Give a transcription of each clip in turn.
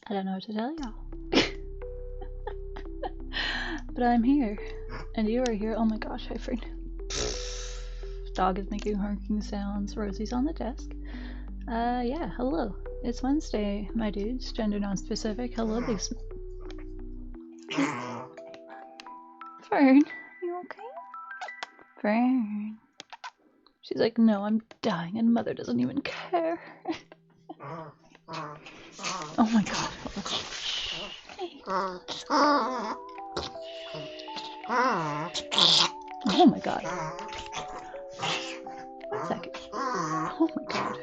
I don't know what to tell y'all. But I'm here. And you are here. Oh my gosh, I forgot. Dog is making honking sounds. Rosie's on the desk. Yeah, hello. It's Wednesday, my dudes. Gender non-specific. Hello, big Fern, you okay? Fern. She's like, no, I'm dying and mother doesn't even care. Oh my god. Hey. Oh my god. 1 second. Oh my god.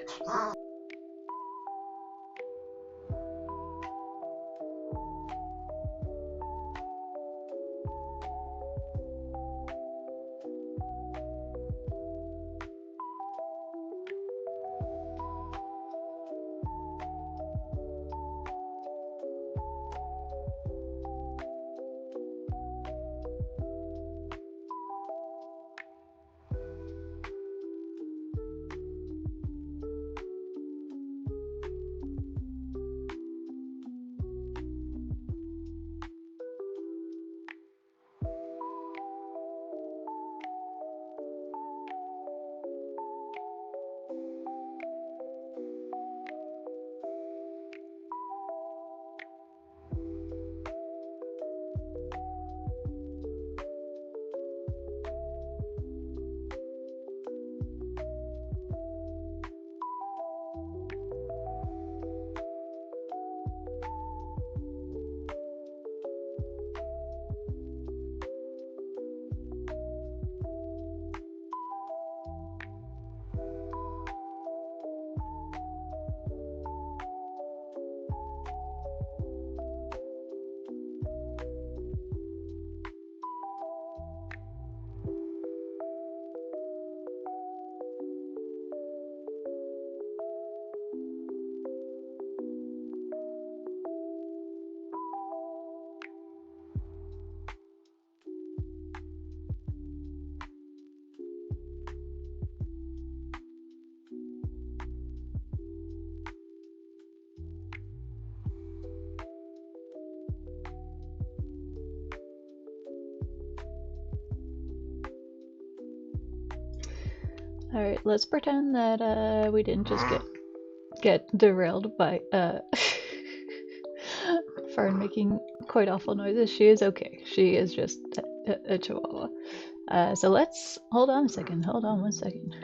Alright, let's pretend that we didn't just get derailed by Fern making quite awful noises. She is okay. She is just a chihuahua. So let's hold on a second. Hold on 1 second.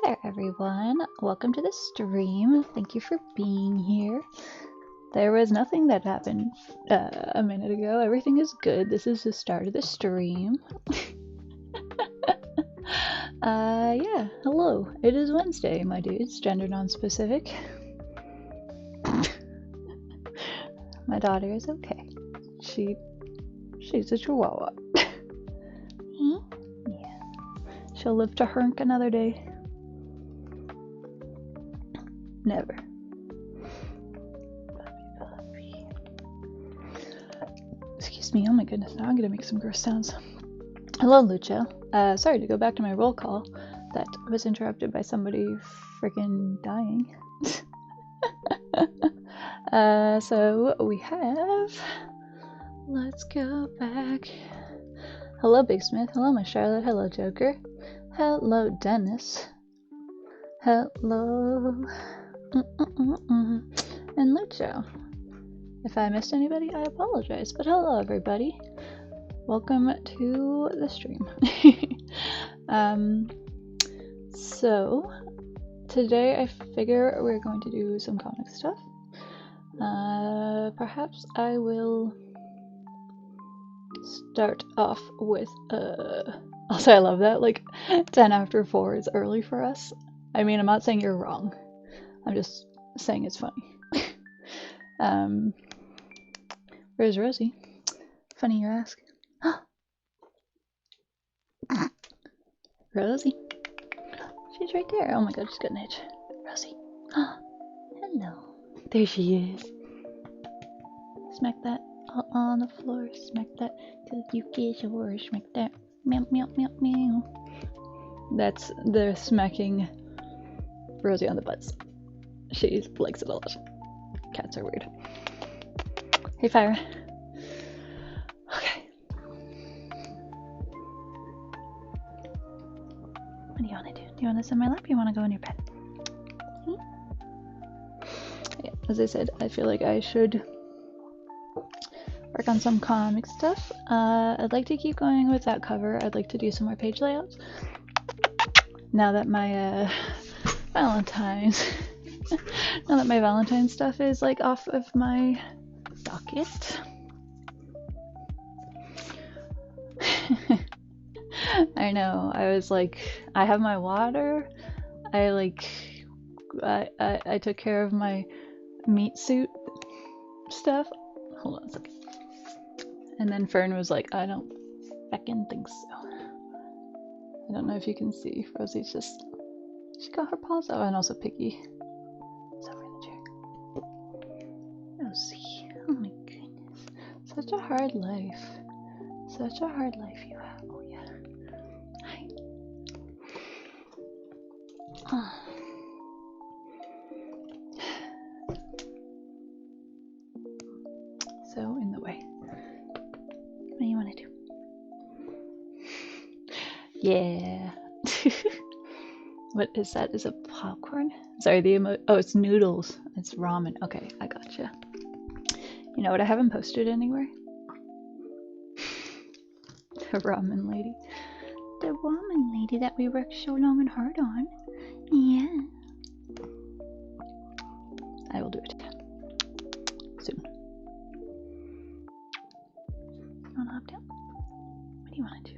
there, everyone. Welcome to the stream. Thank you for being here. There was nothing that happened a minute ago. Everything is good. This is the start of the stream. Yeah. Hello. It is Wednesday, my dudes. Gender non-specific. My daughter is okay. She's a chihuahua. Yeah. She'll live to hunk another day. Never. Excuse me, oh my goodness, now I'm gonna make some gross sounds. Hello, Lucio. Sorry to go back to my roll call. That was interrupted by somebody freaking dying. So we have... Let's go back. Hello, Big Smith. Hello, my Charlotte. Hello, Joker. Hello, Dennis. Hello... And Lucio. If I missed anybody, I apologize. But hello, everybody. Welcome to the stream. So today I figure we're going to do some comic stuff. Perhaps I will start off with also, I love that, like 10 after 4 is early for us. I mean, I'm not saying you're wrong. I'm just saying it's funny. Where's Rosie? Funny you ask. Rosie. She's right there. Oh my god, she's got an itch. Rosie. Hello. There she is. Smack that on the floor. Smack that till you get your smack that. Meow, meow, meow, meow. That's the smacking Rosie on the butts. She likes it a lot. Cats are weird. Hey, Fire. Okay. What do you want to do? Do you want to sit in my lap or you want to go in your bed? Yeah, as I said, I feel like I should work on some comic stuff. I'd like to keep going with that cover. I'd like to do some more page layouts. Now that my Valentine's stuff is like off of my docket. I know, I was like, I have my water. I took care of my meat suit stuff. Hold on a second. And then Fern was like, I don't fucking think so. I don't know if you can see. Rosie's just, she got her paws out, and also Piggy. It's over in the chair. Rosie, oh my goodness. Such a hard life. Such a hard life you have. Oh yeah. Hi. Oh. So in the way. What do you want to do? Yeah. What is that? Is it popcorn? Sorry, oh, it's noodles. It's ramen. Okay, I gotcha. You know what I haven't posted anywhere? The ramen lady. The ramen lady that we worked so long and hard on. Yeah. I will do it soon. You wanna hop down? What do you wanna do?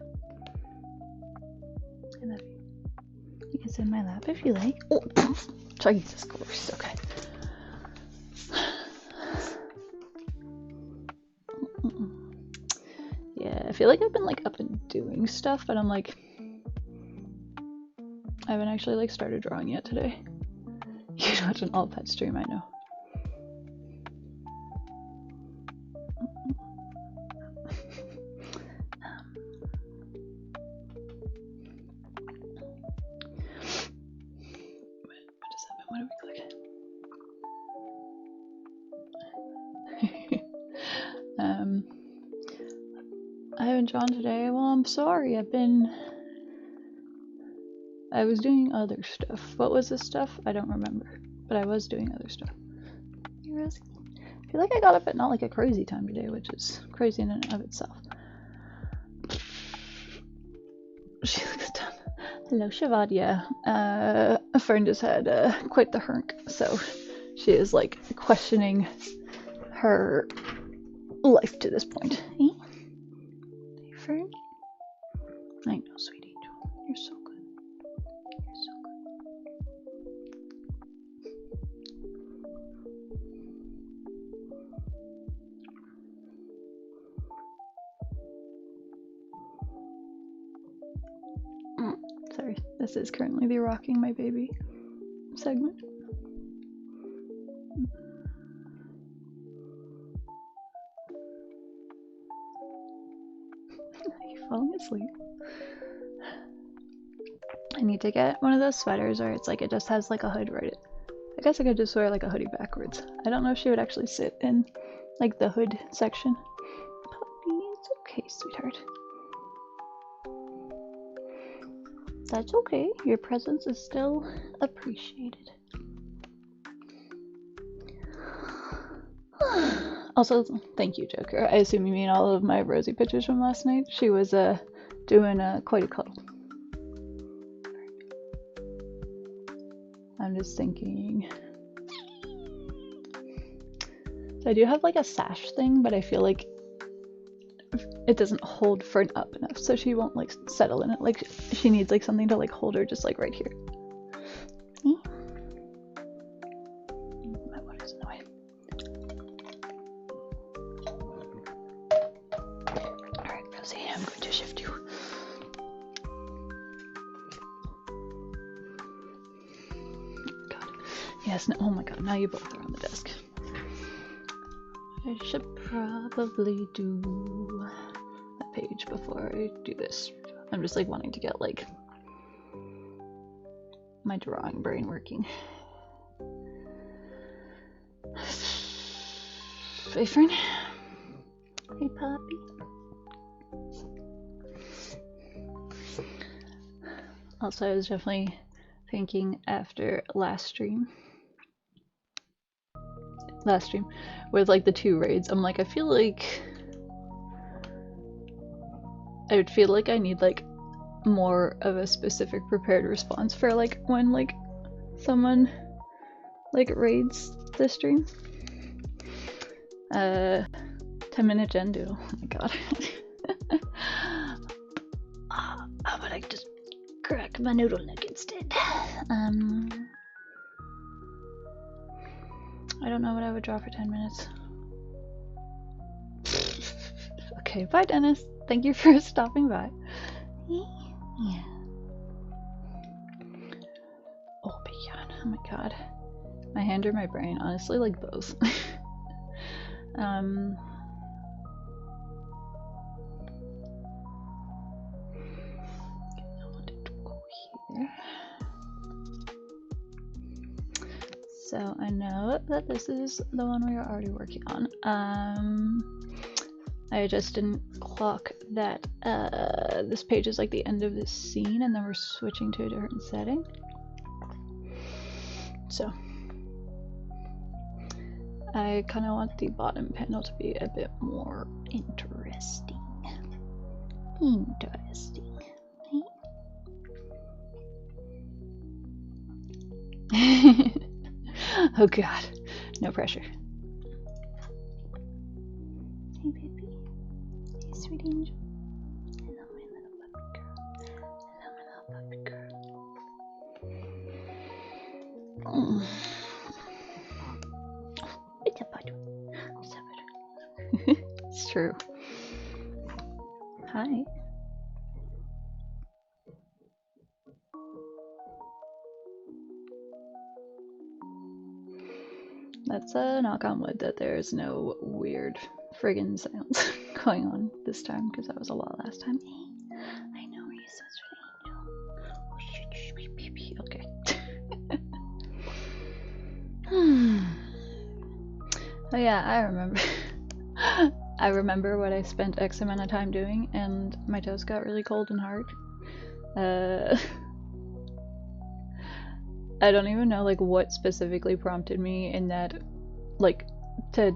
I love you. You can sit in my lap if you like. Oh, Jesus Christ. Okay. Yeah, I feel like I've been like up and doing stuff, but I'm like, I haven't actually like started drawing yet today. You should watch an all pet stream, I know. What do we click? I haven't drawn today. Well, I'm sorry. I was doing other stuff. What was this stuff? I don't remember. But I was doing other stuff. Hey, Rosie. I feel like I got up at not like a crazy time today, which is crazy in and of itself. She looks done. Hello, Shavadia. A friend has had quite the hunk, so she is like questioning her life to this point. Eh? Hey, Fern? I know, sweet angel. You're so good. You're so good. Sorry, this is currently the rocking my baby segment. Are you falling asleep? I need to get one of those sweaters where it's like it just has like a hood right. I guess I could just wear like a hoodie backwards. I don't know if she would actually sit in like the hood section. Puppy, it's okay, sweetheart. That's okay. Your presence is still appreciated. Also, thank you, Joker. I assume you mean all of my Rosie pictures from last night. She was doing quite a cuddle. I'm just thinking. So I do have like a sash thing, but I feel like it doesn't hold Fern up enough, so she won't like settle in it. Like she needs like something to like hold her just like right here. My water's in the way. Alright, Rosie, I'm going to shift you. God. Yes, no, oh my god, now you both are on the desk. I should probably do that page before I do this. I'm just like wanting to get like my drawing brain working. Hey, friend. Hey, puppy. Also, I was definitely thinking after last stream with like the 2 raids, I'm like, I would feel like I need like more of a specific prepared response for like when like someone like raids the stream. 10-minute gen doodle. Oh my god. How about I just crack my noodle neck instead? I don't know what I would draw for 10 minutes. Okay, bye Dennis. Thank you for stopping by. Yeah. Oh, beyond. Oh my god. My hand or my brain? Honestly, like both. I wanted to go here. So I know that this is the one we are already working on. I just didn't clock that this page is like the end of this scene and then we're switching to a different setting. So I kind of want the bottom panel to be a bit more interesting. Interesting. Oh god, no pressure. Hey baby, hey sweet angel. Hello my little puppy girl. Hello my little puppy girl. It's a bud. It's true. Hi. Let's knock on wood that there's no weird friggin' sounds going on this time, because that was a lot last time. I know you're so sweet angel. Okay. Oh yeah, I remember. I remember what I spent X amount of time doing, and my toes got really cold and hard. I don't even know like what specifically prompted me in that, like, to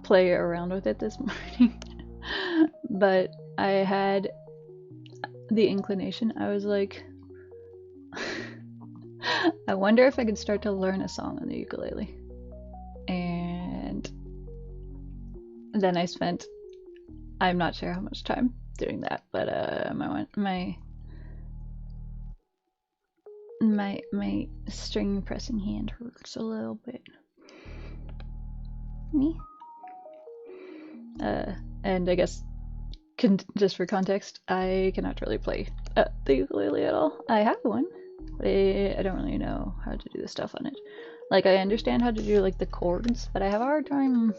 play around with it this morning. But I the inclination, I was like, I wonder if I could start to learn a song on the ukulele. And then I spent, I'm not sure how much time doing that, but my string pressing hand hurts a little bit. Me? And I guess, just for context, I cannot really play the ukulele at all. I have one, but I don't really know how to do the stuff on it. Like, I understand how to do, like, the chords, but I have a hard time,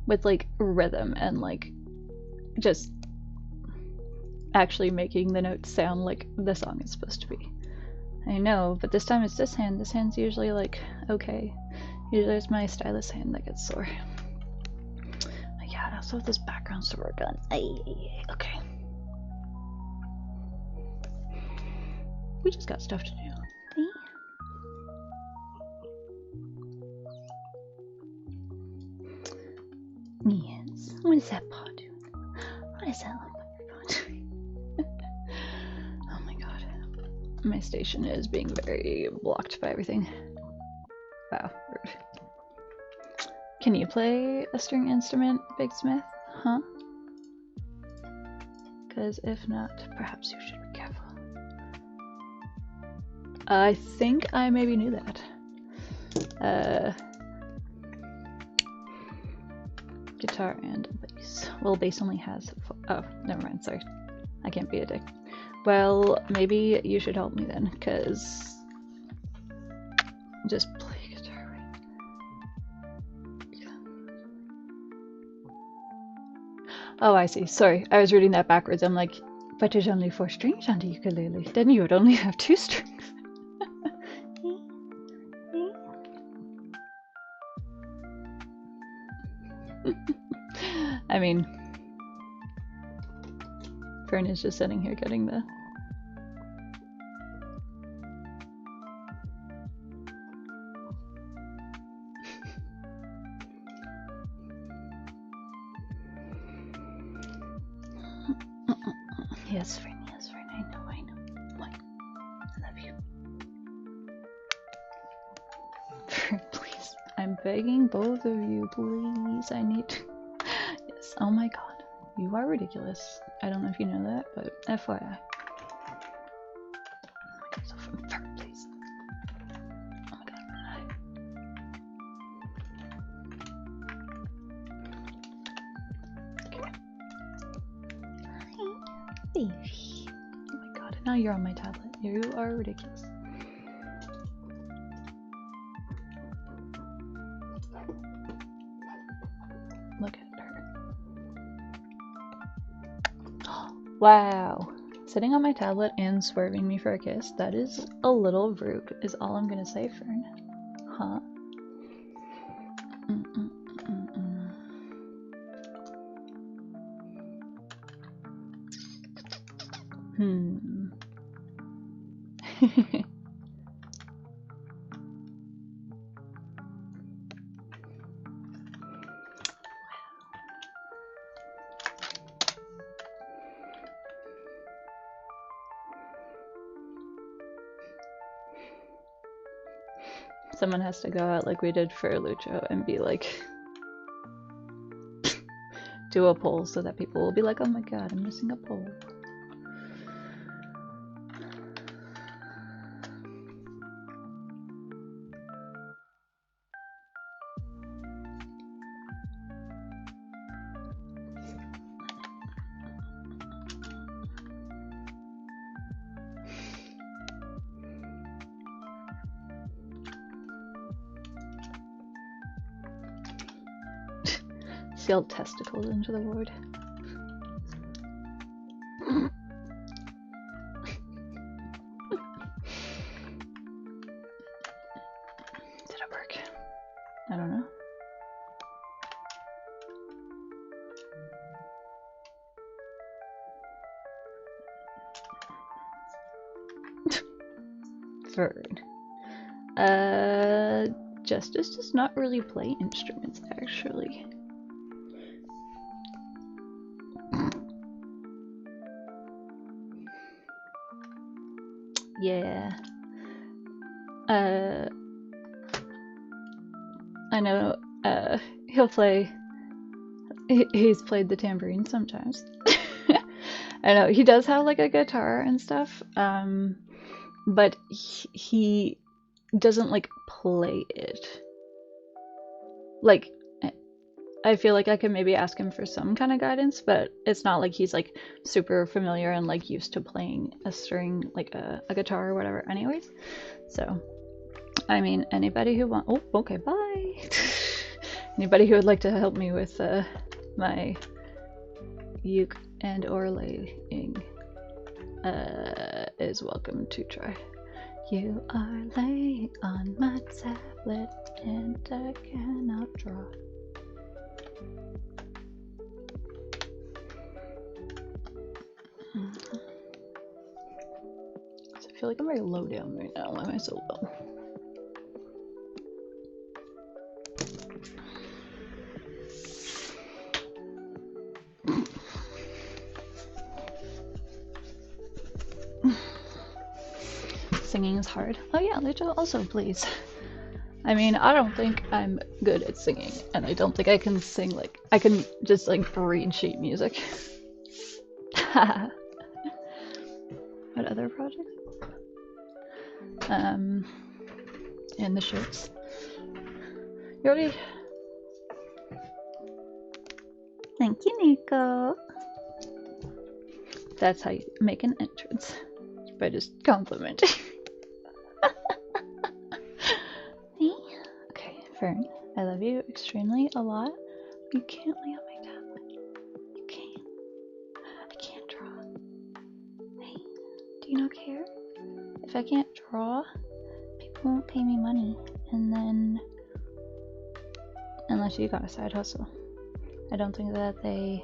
with, like, rhythm and, like, just actually making the notes sound like the song is supposed to be. I know, but this time it's this hand. This hand's usually, like, okay. Usually it's my stylus hand that gets sore. But yeah, I also have this background to work on. Okay. We just got stuff to do. Yes. What is that paw doing? What is that little paw doing? Oh my god. My station is being very blocked by everything. Wow, rude. Can you play a string instrument, Big Smith? Huh? Because if not, perhaps you should be careful. I think I maybe knew that. Guitar and bass. Well, bass only has... Oh, never mind, sorry. I can't be a dick. Well, maybe you should help me then, because... Just play guitar, right? Oh, I see. Sorry, I was reading that backwards. I'm like, but there's only 4 strings on the ukulele. Then you would only have 2 strings. I mean, Fern is just sitting here getting the... Yes, Fern, I know. What? I love you. Fern, please. I'm begging both of you, please. I need to... Yes, oh my god. You are ridiculous. I don't know if you know that, but FYI. So Fern, please. Oh my god. Okay. Baby. Oh my god, now you're on my tablet. You are ridiculous. Look at her. Wow. Sitting on my tablet and swerving me for a kiss, that is a little rude, is all I'm gonna say, Fern. Huh? Someone has to go out like we did for Lucho and be like, do a poll so that people will be like, oh my god, I'm missing a poll. Sealed testicles into the void. Did it work? I don't know. Third. Justice does not really play instruments, actually. Yeah. I know, he'll play, he's played the tambourine sometimes. I know, he does have like a guitar and stuff, but he doesn't like play it. Like, I feel like I could maybe ask him for some kind of guidance, but it's not like he's like super familiar and like used to playing a string, like a guitar or whatever anyways. So, I mean, anybody who want, oh, okay, bye. Anybody who would like to help me with my uke and or laying is welcome to try. You are laying on my tablet and I cannot draw. So I feel like I'm very low down right now. Why am I so low? Singing is hard. Oh yeah, Leto also please. I mean, I don't think I'm good at singing, and I don't think I can sing like, I can just like read sheet music. What other projects? In the shirts. You already... Thank you, Nico. That's how you make an entrance. By just complimenting. Okay, Fern, I love you extremely a lot. You can't lay on my tablet. You can't. I can't draw. Hey, do you not care? If I can't draw, people won't pay me money. And then, unless you got a side hustle, I don't think that they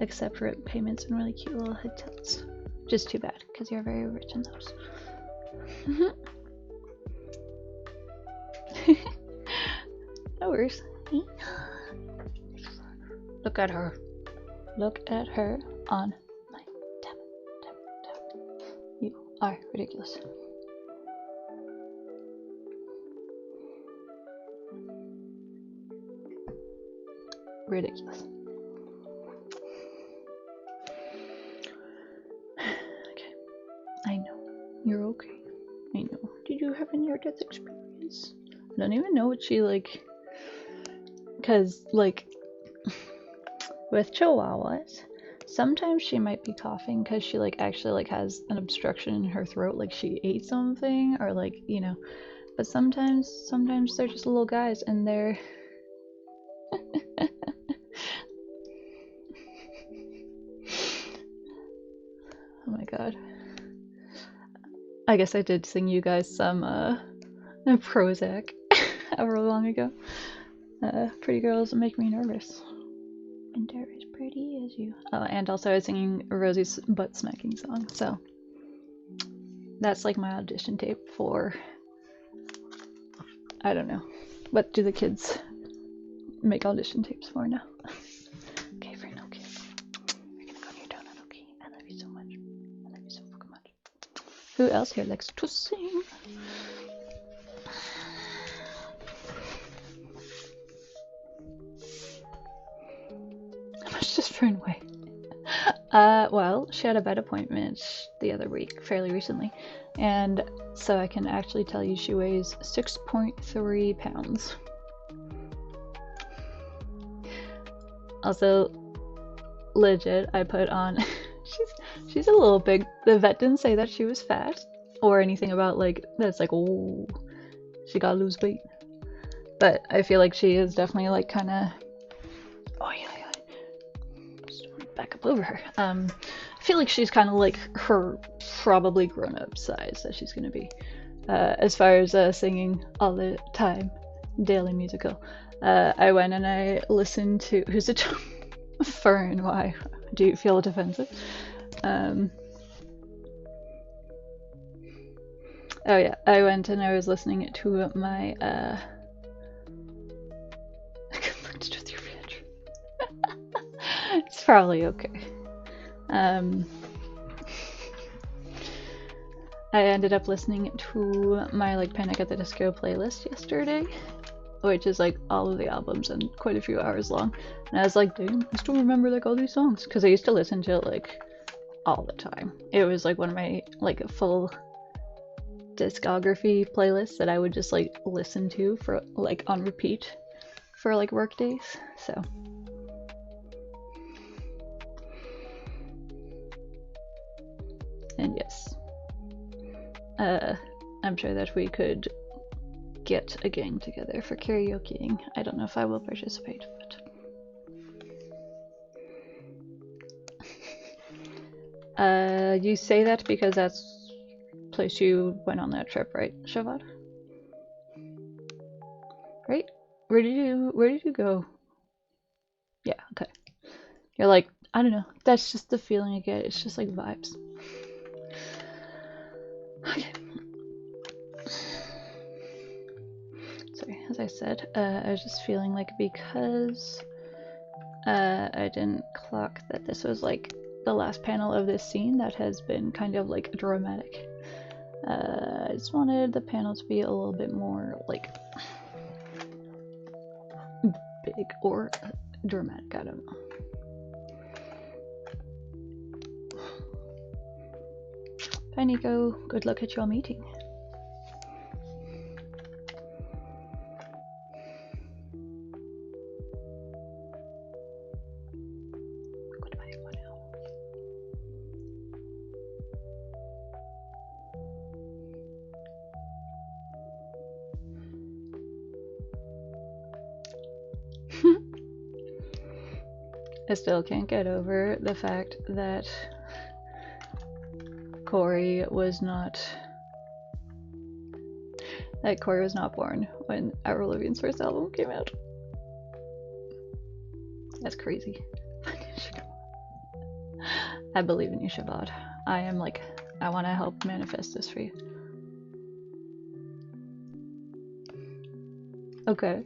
accept rent payments in really cute little head tilts. Just too bad, because you're very rich in those. No worries. Look at her. Look at her on my tablet. You are ridiculous. Ridiculous. Okay. I know. You're okay. I know. Did you have a near-death experience? I don't even know what she like... Because, like, with chihuahuas, sometimes she might be coughing because she, like, actually, like, has an obstruction in her throat, like she ate something, or, like, you know. But sometimes they're just little guys, and they're... Oh my god. I guess I did sing you guys some, Prozac however long ago. Pretty girls make me nervous. And they're as pretty as you. Oh, and also I was singing Rosie's butt smacking song, so that's like my audition tape for, I don't know, what do the kids make audition tapes for now? Okay, friend, okay. We're gonna go on your donut, okay? I love you so much. I love you so fucking much. Who else here likes to sing? Just for an way. Well, she had a vet appointment the other week, fairly recently, and so I can actually tell you she weighs 6.3 pounds. Also, legit, I put on, she's a little big. The vet didn't say that she was fat, or anything about like, that's like, oh, she gotta lose weight. But I feel like she is definitely like kinda, oh yeah. Back up over her. I feel like she's kind of like her probably grown-up size that she's gonna be. As far as singing all the time, daily musical, I went and I listened to who's it? Fern. Why do you feel defensive? Oh yeah, I went and I was listening to my It's probably okay. I ended up listening to my like Panic at the Disco playlist yesterday, which is like all of the albums and quite a few hours long. And I was like, damn, I still remember like all these songs because I used to listen to it like all the time. It was like one of my like full discography playlists that I would just like listen to for like on repeat for like work days. So and yes, I'm sure that we could get a gang together for karaokeing. I don't know if I will participate, but you say that because that's the place you went on that trip, right, Shavad? Right? Where did you go? Yeah, okay. You're like, I don't know. That's just the feeling I get. It's just like vibes. Okay. Sorry, as I said, I was just feeling like because I didn't clock that this was like the last panel of this scene that has been kind of like dramatic. I just wanted the panel to be a little bit more like big or dramatic, I don't know. Bye Nico, good luck at your meeting. Goodbye for now. I still can't get over the fact that Corey was not born when Avril Lavigne's first album came out. That's crazy. I believe in you, Shavad. I want to help manifest this for you. Okay.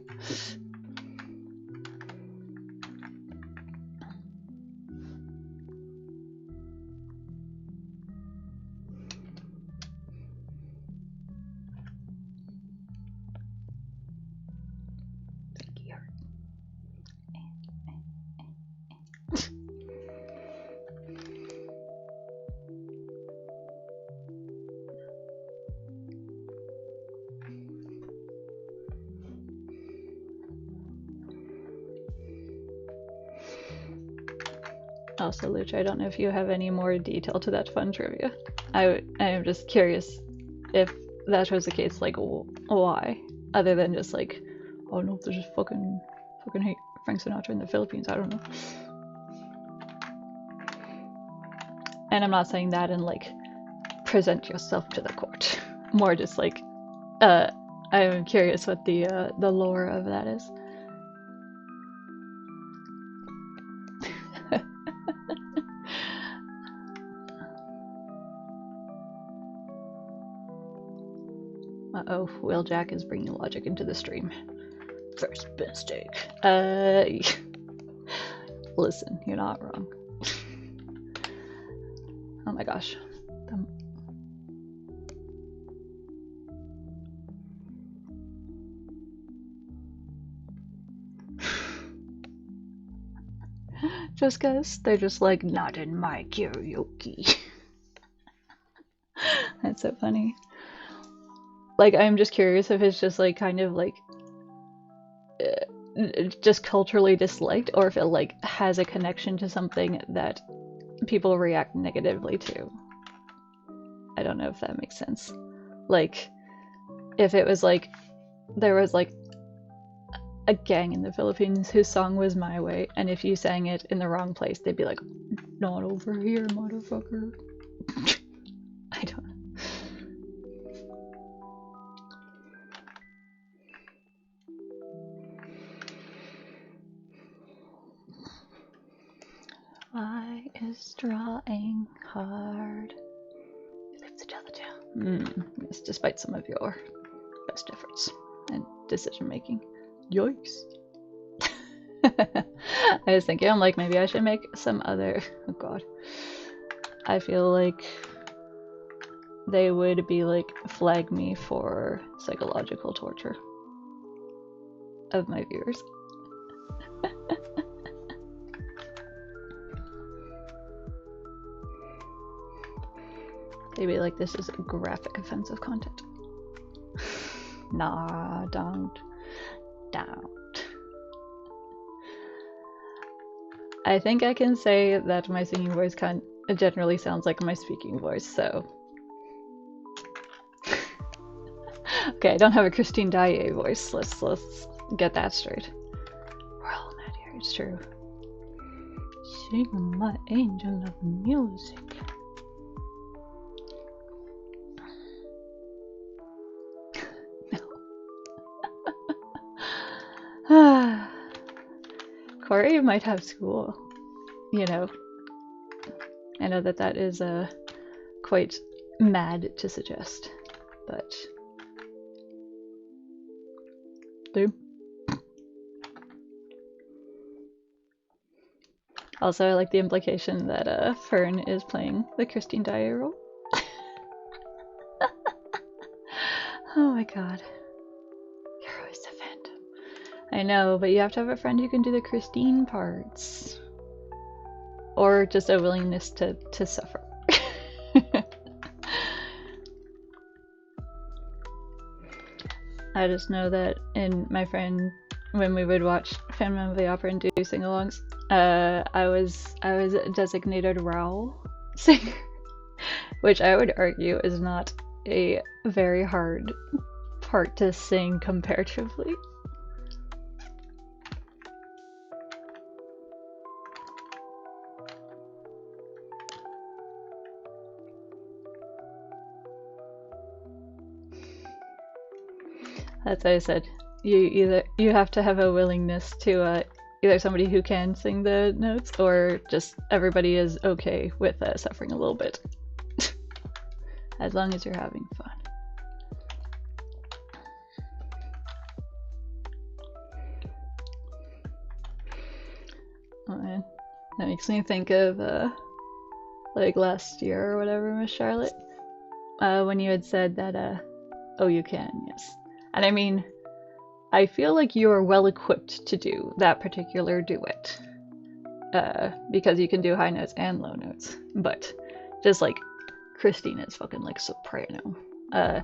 Also, Luch, I don't know if you have any more detail to that fun trivia. I am just curious if that was the case, like, why? Other than just like, oh no, there's just fucking hate Frank Sinatra in the Philippines, I don't know. And I'm not saying that in like, present yourself to the court. More just like, I'm curious what the lore of that is. Uh-oh, Wheeljack is bringing logic into the stream. First mistake. Listen, you're not wrong. Oh my gosh. Just cause they're just like, not in my karaoke. That's so funny. Like, I'm just curious if it's just like kind of like just culturally disliked, or if it like has a connection to something that people react negatively to. I don't know if that makes sense. Like, if it was like there was like a gang in the Philippines whose song was My Way, and if you sang it in the wrong place, they'd be like, not over here, motherfucker. I don't know. I is trying hard. Live to tell the tale. Yes, despite some of your best efforts and decision making. Yikes. I was thinking, I'm like, maybe I should make some other. Oh god. I feel like they would be like, flag me for psychological torture of my viewers. They'd be like, this is graphic offensive content. Nah, don't. I think I can say that my singing voice generally sounds like my speaking voice, so. Okay, I don't have a Christine Daae voice. Let's get that straight. We're all mad here, it's true. Sing my angel of music. No. Corey might have school, you know. I know that is quite mad to suggest, but do. Also, I like the implication that Fern is playing the Christine Daae role. Oh my god. You're always a phantom. I know, but you have to have a friend who can do the Christine parts. Or just a willingness to suffer. I just know that in my friend, when we would watch Phantom of the Opera and do sing-alongs, I was designated Raoul singer, which I would argue is not a very hard part to sing comparatively. That's what I said. You have to have a willingness to either somebody who can sing the notes, or just everybody is okay with suffering a little bit, as long as you're having fun. Oh man, that makes me think of like last year or whatever, Miss Charlotte, when you had said that oh, you can, yes. And I mean, I feel like you are well equipped to do that particular duet. Because you can do high notes and low notes. But just like Christina is fucking like soprano. Alright,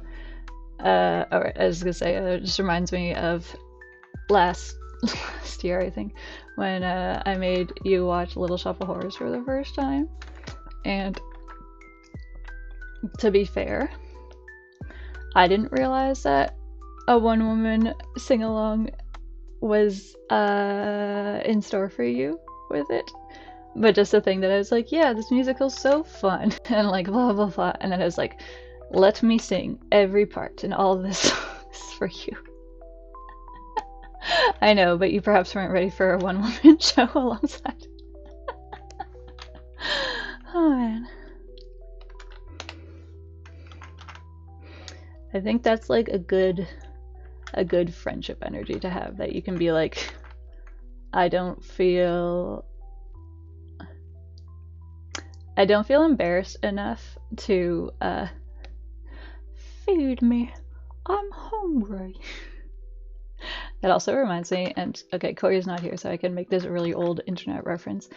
I was gonna say, it just reminds me of last year, I think, when I made you watch Little Shop of Horrors for the first time. And to be fair, I didn't realize that a one-woman sing-along was in store for you with it. But just the thing that I was like, yeah, this musical's so fun, and like blah blah blah, and then I was like, let me sing every part in all of this songs for you. I know, but you perhaps weren't ready for a one-woman show alongside. Oh man. I think that's like a good friendship energy to have, that you can be like, I don't feel embarrassed enough to feed me, I'm hungry. That also reminds me, and okay, Corey's not here, so I can make this really old internet reference.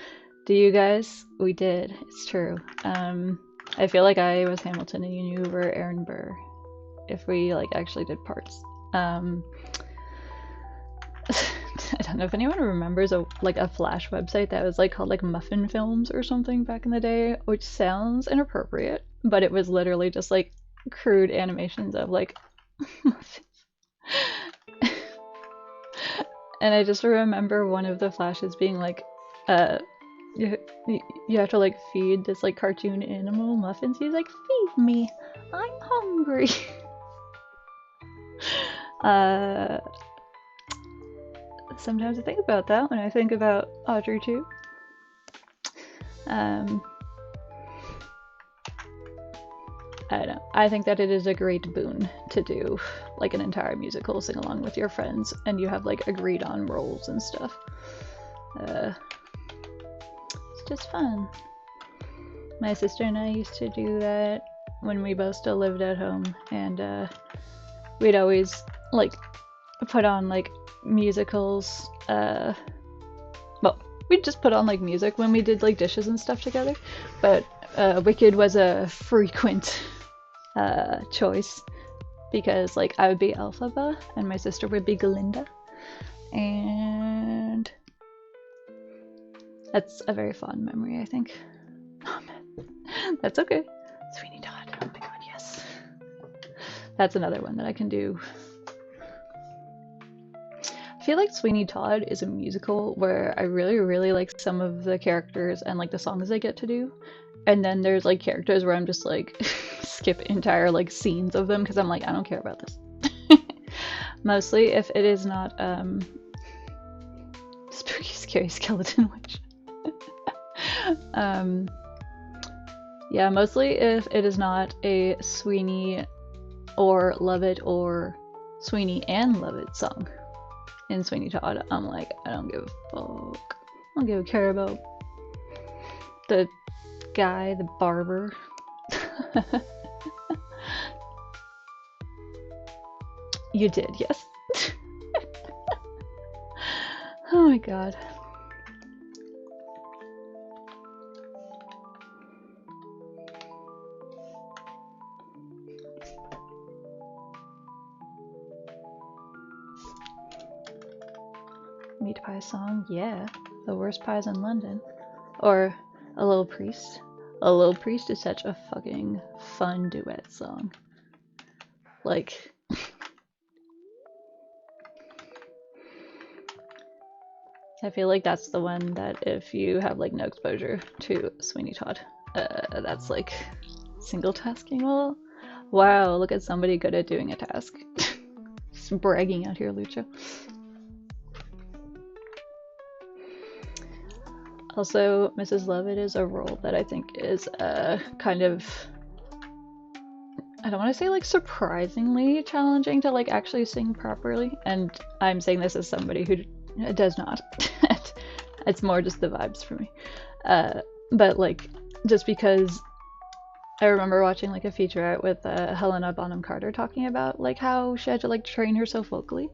Do you guys? We did, it's true. I feel like I was Hamilton and you were Aaron Burr, if we like actually did parts. I don't know if anyone remembers a Flash website that was like called like Muffin Films or something back in the day, which sounds inappropriate, but it was literally just like crude animations of like muffins. And I just remember one of the Flashes being like, you have to like feed this like cartoon animal muffins. He's like, feed me, I'm hungry. Sometimes I think about that when I think about Audrey too. I don't know. I think that it is a great boon to do like an entire musical sing along with your friends, and you have like agreed on roles and stuff. It's just fun. My sister and I used to do that when we both still lived at home, and we'd always like put on like musicals. Well, we'd just put on like music when we did like dishes and stuff together, but Wicked was a frequent choice because like I would be Elphaba and my sister would be Galinda, and that's a very fond memory, I think. Oh man, that's okay. Sweeney Todd. Oh my god, yes. That's another one that I can do. I feel like Sweeney Todd is a musical where I really like some of the characters and like the songs they get to do. And then there's like characters where I'm just like skip entire like scenes of them because I'm like, I don't care about this. Mostly if it is not Spooky Scary Skeleton Witch. Yeah, mostly if it is not a Sweeney or Lovett or Sweeney and Lovett song in Sweeney Todd, I'm like, I don't give a fuck. I don't give a care about the guy, the barber. You did, yes. Oh my god. Meat pie song, yeah. The worst pies in London. Or A Little Priest. A Little Priest is such a fucking fun duet song. Like, I feel like that's the one that if you have like no exposure to Sweeney Todd, that's like single tasking. Well, wow, look at somebody good at doing a task. Just bragging out here, Lucha. Also, Mrs. Lovett is a role that I think is kind of, I don't want to say like surprisingly challenging to like actually sing properly, and I'm saying this as somebody who does not. It's more just the vibes for me. But like, just because I remember watching like a featurette with Helena Bonham Carter talking about like how she had to like train herself vocally.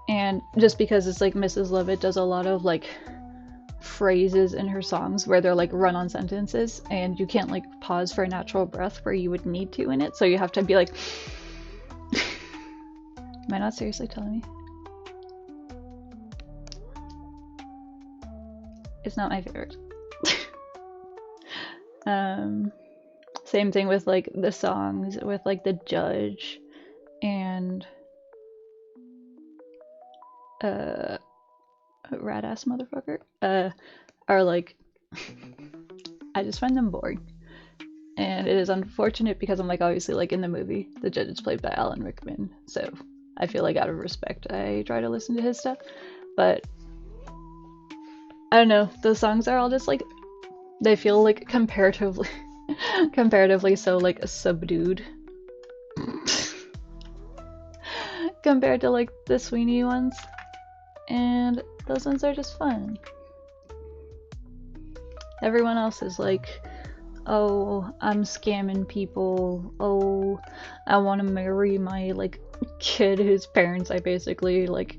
And just because it's like Mrs. Lovett does a lot of like phrases in her songs where they're like run-on sentences and you can't like pause for a natural breath where you would need to in it, so you have to be like am I not seriously telling me? It's not my favorite. Same thing with like the songs with like the judge and rat ass motherfucker are like I just find them boring, and it is unfortunate because I'm like, obviously like in the movie the judge is played by Alan Rickman, so I feel like out of respect I try to listen to his stuff, but I don't know, the songs are all just like, they feel like comparatively so like subdued compared to like the Sweeney ones. And those ones are just fun. Everyone else is like, oh, I'm scamming people. Oh, I want to marry my like kid whose parents I basically like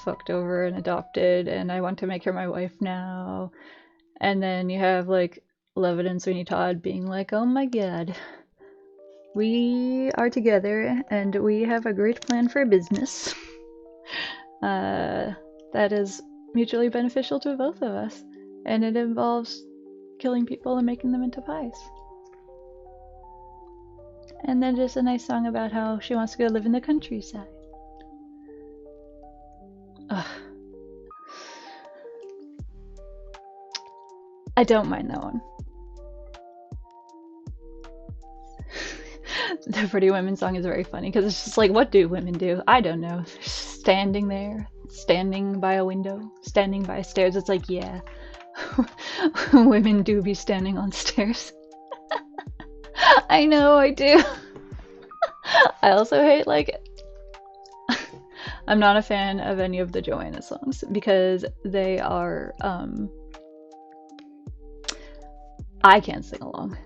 fucked over and adopted, and I want to make her my wife now. And then you have like Lovett and Sweeney Todd being like, oh my god, we are together and we have a great plan for business. That is mutually beneficial to both of us, and it involves killing people and making them into pies. And then just a nice song about how she wants to go live in the countryside. Ugh. I don't mind that one. The Pretty Women song is very funny because it's just like, what do women do? I don't know. They're standing there, standing by a window, standing by stairs. It's like, yeah, women do be standing on stairs. I know, I do. I also hate, like, I'm not a fan of any of the Joanna songs because they are, I can't sing along.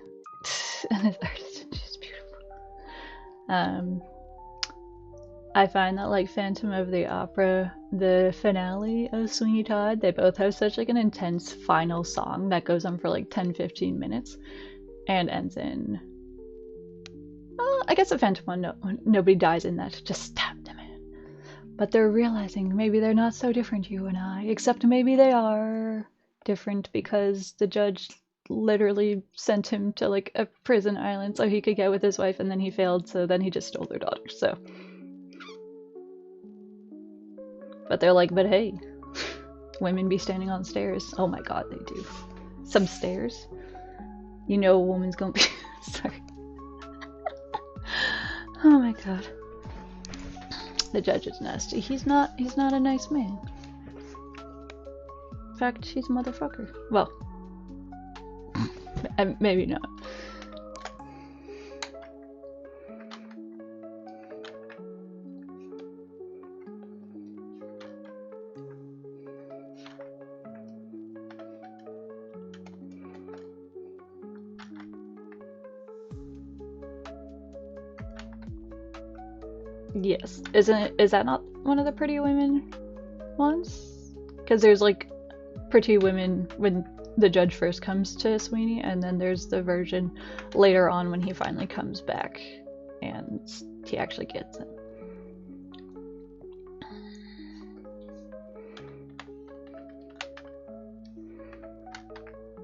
And his artist, she's beautiful. I find that like Phantom of the Opera, the finale of Sweeney Todd, they both have such like an intense final song that goes on for like 10-15 minutes and ends in I guess the Phantom one, no, nobody dies in that, just stab them in. But they're realizing maybe they're not so different, you and I, except maybe they are different because the judge literally sent him to like a prison island so he could get with his wife, and then he failed, so then he just stole their daughter, so. But they're like, but hey, women be standing on stairs. Oh my god, they do. Some stairs. You know a woman's gonna be. Sorry. Oh my god. The judge is nasty. He's not a nice man. In fact, he's a motherfucker. Well, maybe not. Yes. Is that not one of the Pretty Women ones? Because there's like Pretty Women when the judge first comes to Sweeney, and then there's the version later on when he finally comes back and he actually gets it.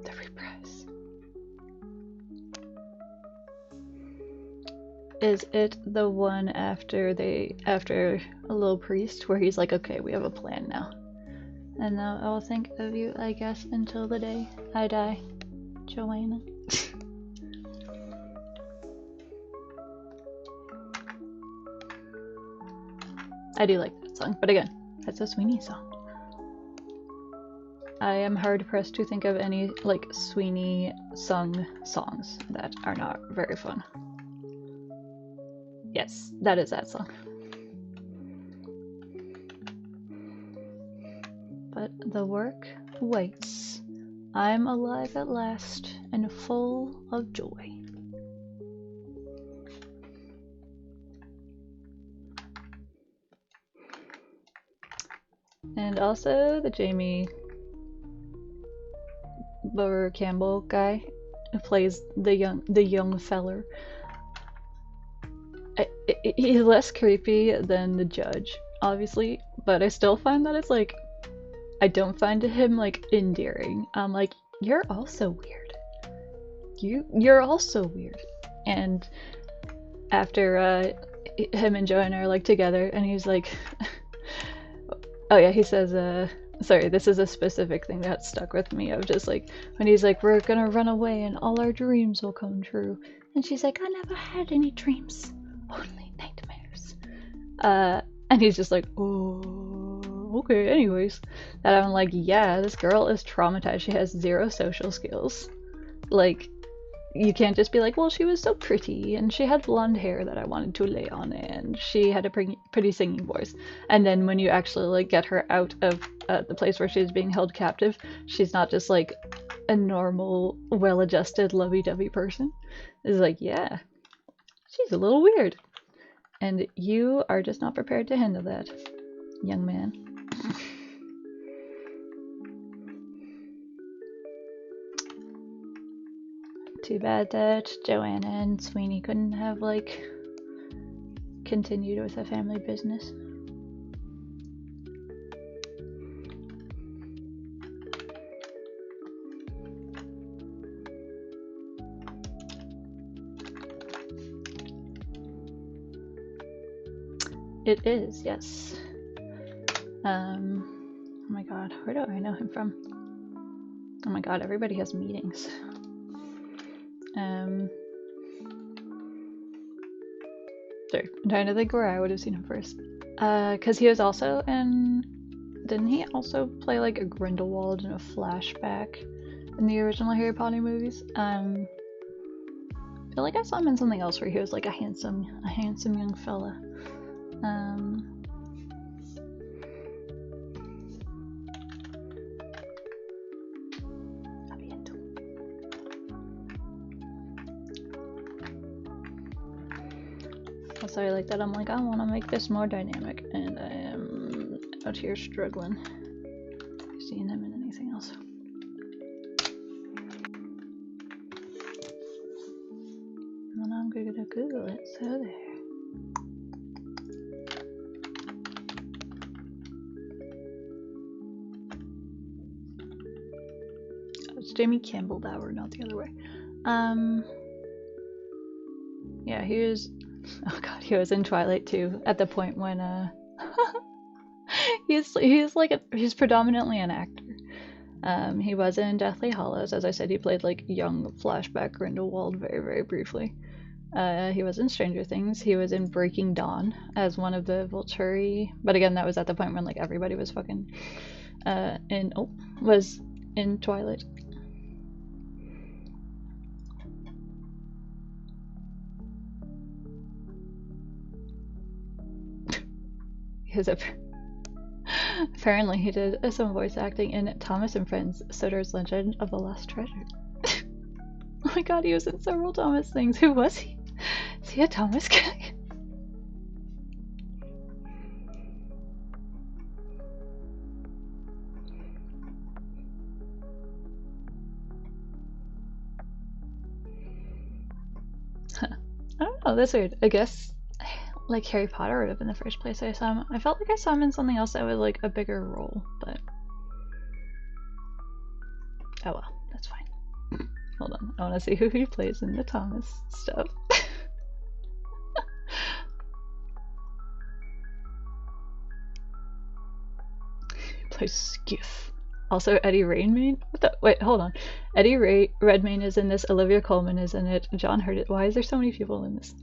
The reprise. Is it the one after a little priest where he's like, okay, we have a plan now, and now I will think of you, I guess, until the day I die, Joanna. I do like that song, but again, that's a Sweeney song. I am hard pressed to think of any like Sweeney sung songs that are not very fun. Yes, that is that song. But the work waits. I'm alive at last and full of joy. And also the Jamie Burr Campbell guy who plays the young feller. He's less creepy than the judge, obviously, but I still find that it's like, I don't find him like endearing. I'm like, you're also weird. You're also weird. And after him and Joanna are like together, and he's like, oh yeah, he says, sorry, this is a specific thing that stuck with me of just like, when he's like, we're gonna run away and all our dreams will come true. And she's like, I never had any dreams, only nightmares. And he's just like, oh, okay, anyways. And I'm like, yeah, this girl is traumatized. She has 0 social skills. Like, you can't just be like, well, she was so pretty, and she had blonde hair that I wanted to lay on, and she had a pretty singing voice. And then when you actually like get her out of the place where she's being held captive, she's not just like a normal, well-adjusted, lovey-dovey person. It's like, yeah, she's a little weird. And you are just not prepared to handle that, young man. Too bad that Joanna and Sweeney couldn't have, like, continued with the family business. It is, yes. Oh my god, where do I know him from? Oh my god, everybody has meetings. Sorry, I'm trying to think where I would have seen him first. Because he was also in... Didn't he also play like a Grindelwald in a flashback in the original Harry Potter movies? I feel like I saw him in something else where he was like a handsome young fella. So I like that. I'm like, I want to make this more dynamic, and I am out here struggling. Seeing them in anything else. And I'm gonna Google it, so there. Oh, it's Jamie Campbell Dower, not the other way. Yeah, he was, oh god, he was in Twilight too, at the point when, he's predominantly an actor. He was in Deathly Hallows. As I said, he played like young flashback Grindelwald very, very briefly. He was in Stranger Things. He was in Breaking Dawn as one of the Volturi, but again, that was at the point when like everybody was fucking was in Twilight. Apparently he did some voice acting in Thomas and Friends, Sodor's Legend of the Lost Treasure. Oh my god, he was in several Thomas things. Who was he? Is he a Thomas guy? I don't know, that's weird. I guess like Harry Potter would have been the first place I saw him. I felt like I saw him in something else that was like a bigger role, but oh well, that's fine. Hold on, I want to see who he plays in the Thomas stuff. He plays Skiff. Also, Eddie Redmayne. What the? Wait, hold on. Eddie Redmayne is in this. Olivia Colman is in it. John Hurt. Why is there so many people in this?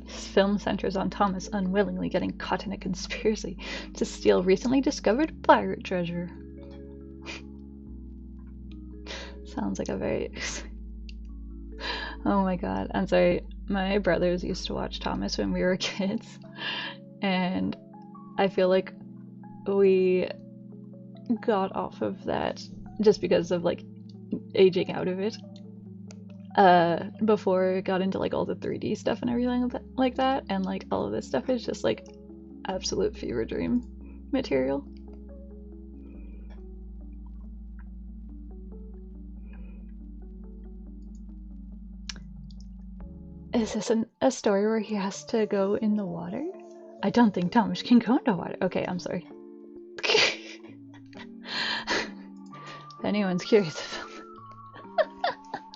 This film centers on Thomas unwillingly getting caught in a conspiracy to steal recently discovered pirate treasure. Sounds like a very... Oh my god. I'm sorry. My brothers used to watch Thomas when we were kids, and I feel like we got off of that just because of like aging out of it. Before it got into like all the 3D stuff and everything like that, and like all of this stuff is just like absolute fever dream material. Is this a story where he has to go in the water? I don't think Thomas can go into water. Okay, I'm sorry. If anyone's curious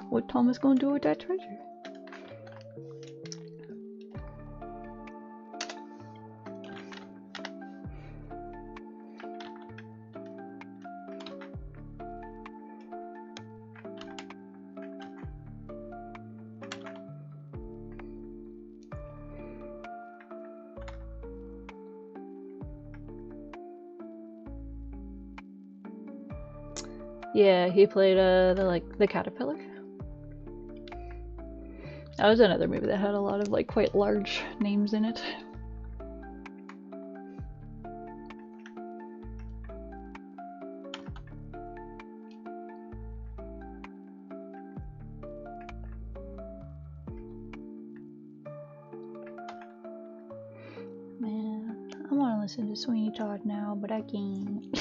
what Thomas gonna do with that treasure? Yeah, he played the caterpillar. That was another movie that had a lot of like quite large names in it. Man, I want to listen to Sweeney Todd now, but I can't.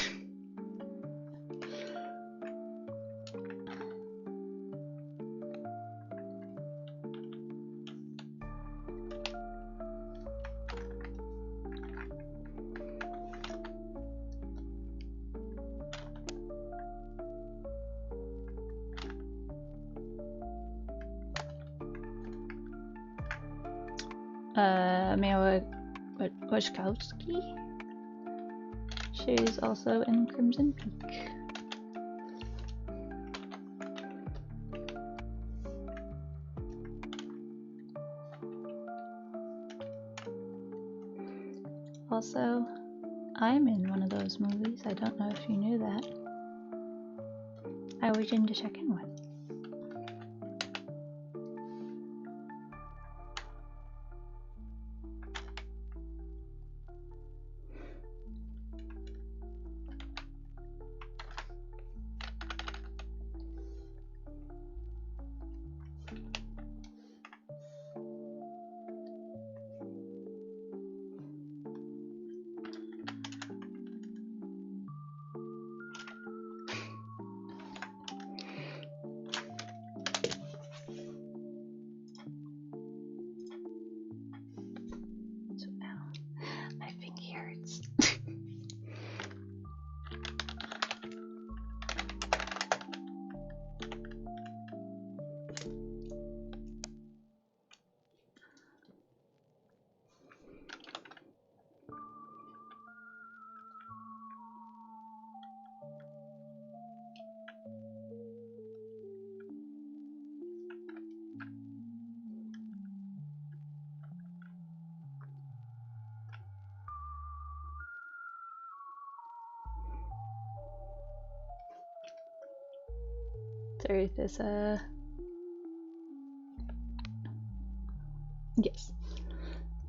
Mia Wasikowski. She's also in Crimson Peak. Also, I'm in one of those movies. I don't know if you knew that. I was in the second one. Sorry, yes.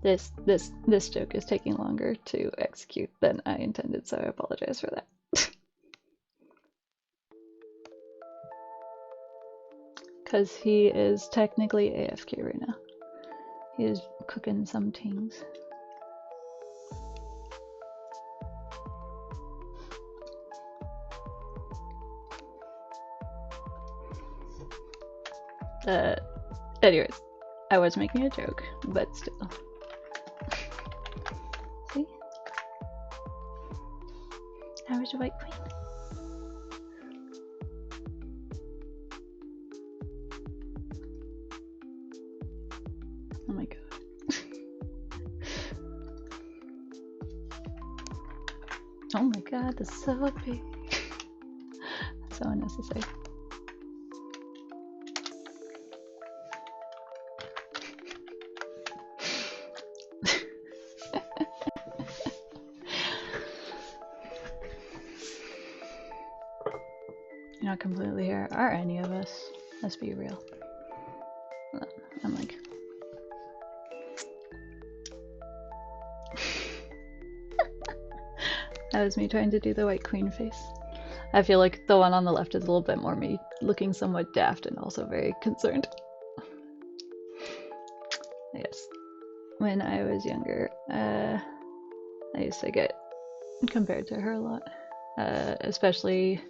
This joke is taking longer to execute than I intended, so I apologize for that. Because he is technically AFK right now. He is cooking some things. Anyways, I was making a joke, but still. See? How is your white queen? Oh my god. Oh my god, that's so big. So unnecessary. You're not completely here, are any of us? Let's be real. I'm like... That was me trying to do the white queen face. I feel like the one on the left is a little bit more me, looking somewhat daft and also very concerned. Yes. When I was younger, I used to get compared to her a lot. Especially,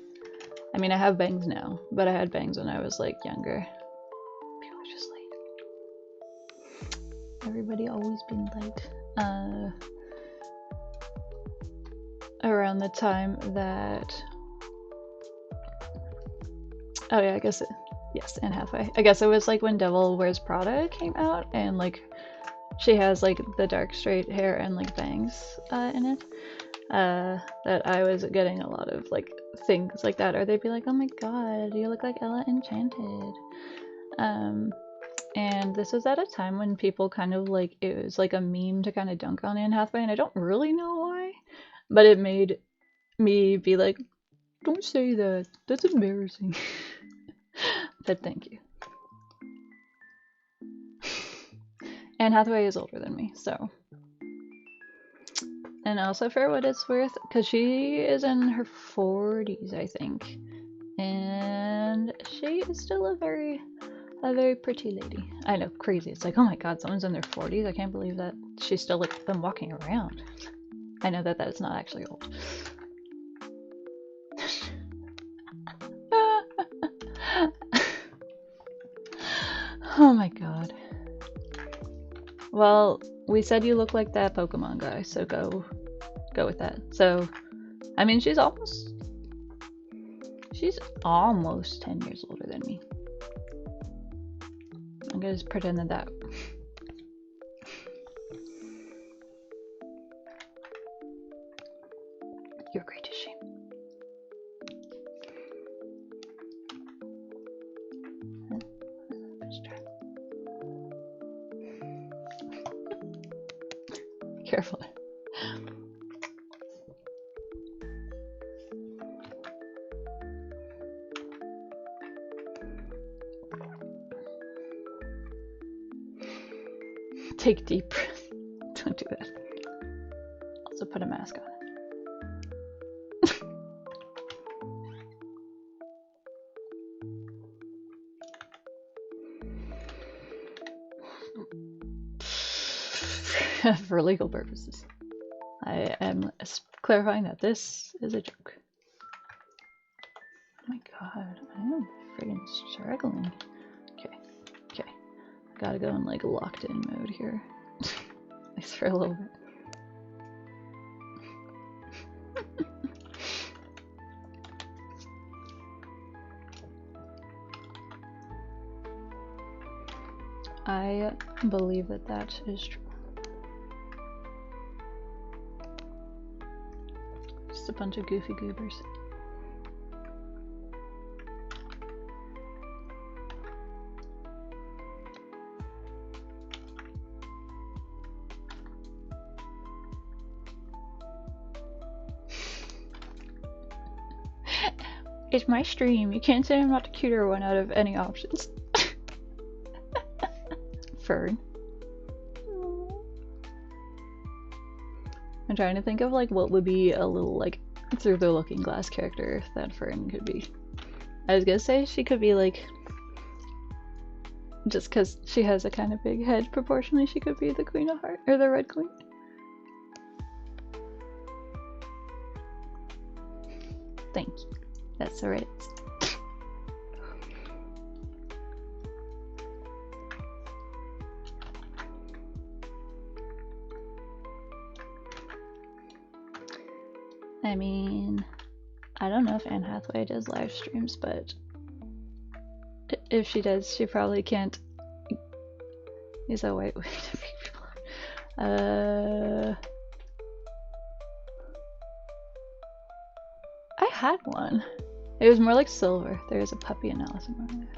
I mean, I have bangs now, but I had bangs when I was like younger. People are just late. Everybody always been late. Around the time that, oh yeah, I guess it, yes, and halfway. I guess it was like when Devil Wears Prada came out, and like she has like the dark straight hair and like bangs in it. That I was getting a lot of like things like that, or they'd be like, "Oh my god, you look like Ella Enchanted." And this was at a time when people kind of like, it was like a meme to kind of dunk on Anne Hathaway, and I don't really know why, but it made me be like, "Don't say that. That's embarrassing." But thank you. Anne Hathaway is older than me, so. And also for what it's worth, because she is in her 40s, I think. And she is still a very pretty lady. I know, crazy. It's like, oh my god, someone's in their 40s? I can't believe that she's still like been walking around. I know that is not actually old. Oh my god. Well, we said you look like that Pokemon guy, so go with that. So, I mean, she's almost 10 years older than me. I'm gonna just pretend that you're great as she. Careful. Take deep breaths. Don't do that. Also put a mask on. For legal purposes. I am clarifying that this is a joke. Oh my god, I am freaking struggling. Okay. I gotta go in like locked in mode here. At least for a little bit. I believe that is true. Just a bunch of goofy goobers. It's my stream. You can't say I'm not the cuter one out of any options. Fern. I'm trying to think of like what would be a little like through the looking glass character that Fern could be. I was gonna say she could be like, just because she has a kind of big head proportionally, she could be the Queen of Hearts, or the Red Queen. Thank you. That's alright. I mean, I don't know if Anne Hathaway does live streams, but if she does, she probably can't use a white way to make people. I had one. It was more like silver. There was a puppy in Alice in Wonderland.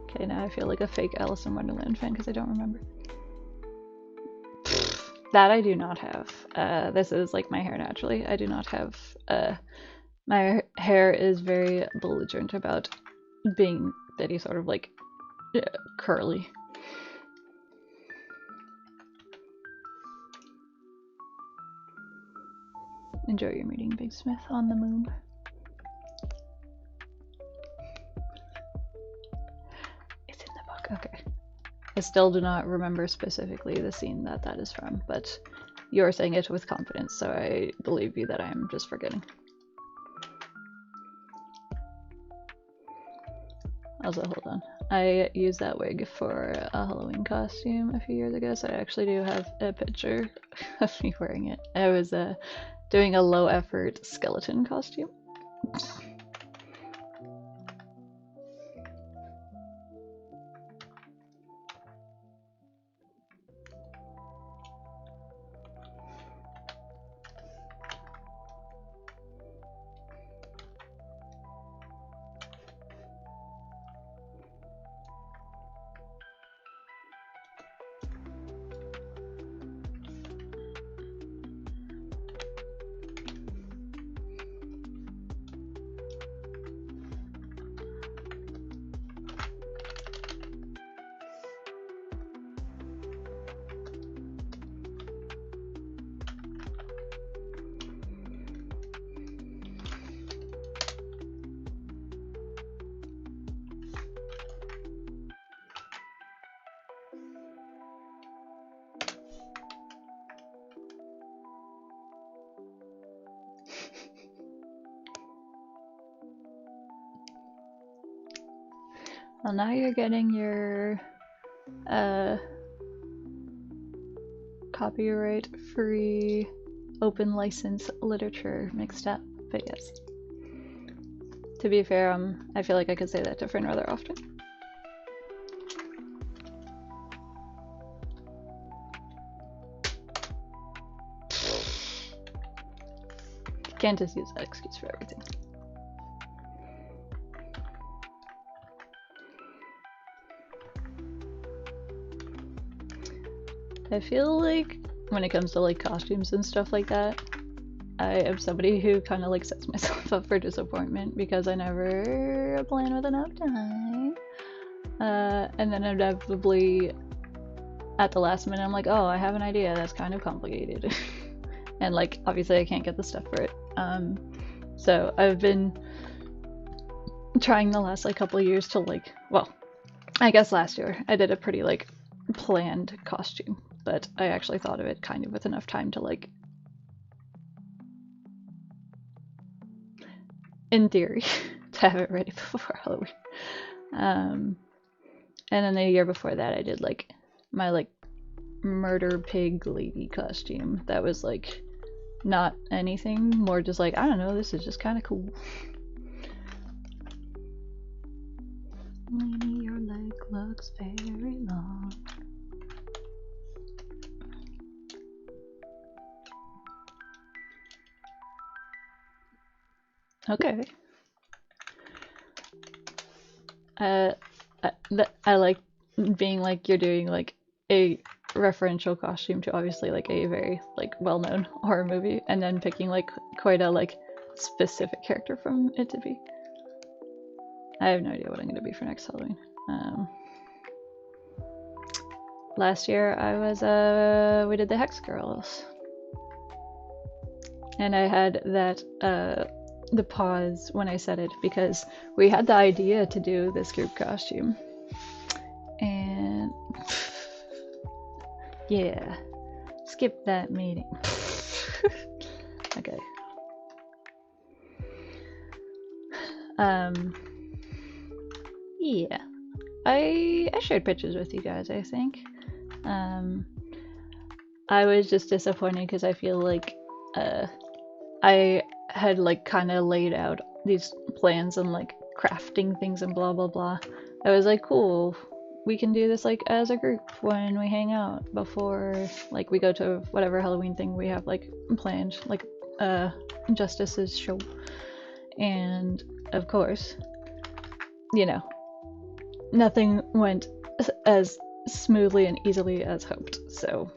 Okay, now I feel like a fake Alice in Wonderland fan because I don't remember. That I do not have. This is like my hair naturally. I do not have. My hair is very belligerent about being any sort of like curly. Enjoy your meeting, Big Smith, on the moon. It's in the book, okay. I still do not remember specifically the scene that that is from, but you're saying it with confidence, so I believe you that I'm just forgetting. Also, hold on. I used that wig for a Halloween costume a few years ago, so I actually do have a picture of me wearing it. I was doing a low-effort skeleton costume. Well, now you're getting your copyright-free open license literature mixed up, but yes. To be fair, I feel like I could say that to Fern rather often. Can't just use that excuse for everything. I feel like when it comes to like costumes and stuff like that, I am somebody who kind of like sets myself up for disappointment because I never plan with enough time. And then inevitably at the last minute I'm like, oh, I have an idea that's kind of complicated. And like obviously I can't get the stuff for it. So I've been trying the last like couple of years to like, well, I guess last year I did a pretty like planned costume, but I actually thought of it kind of with enough time to like, in theory, to have it ready before Halloween. And then the year before that I did like my like murder pig lady costume that was like not anything, more just like, I don't know, this is just kind of cool. Lady, your leg looks very long. Okay. I like being like you're doing like a referential costume to obviously like a very like well-known horror movie, and then picking like quite a like specific character from it to be. I have no idea what I'm gonna be for next Halloween. Last year I was we did the Hex Girls, and I had that the pause when I said it because we had the idea to do this group costume, and yeah, skip that meeting. Okay. Yeah, I shared pictures with you guys, I think. I was just disappointed because I feel like I had like kind of laid out these plans and like crafting things and blah blah blah. I was like, cool, we can do this like as a group when we hang out before like we go to whatever Halloween thing we have like planned, like Justice's show. And of course, you know, nothing went as smoothly and easily as hoped, so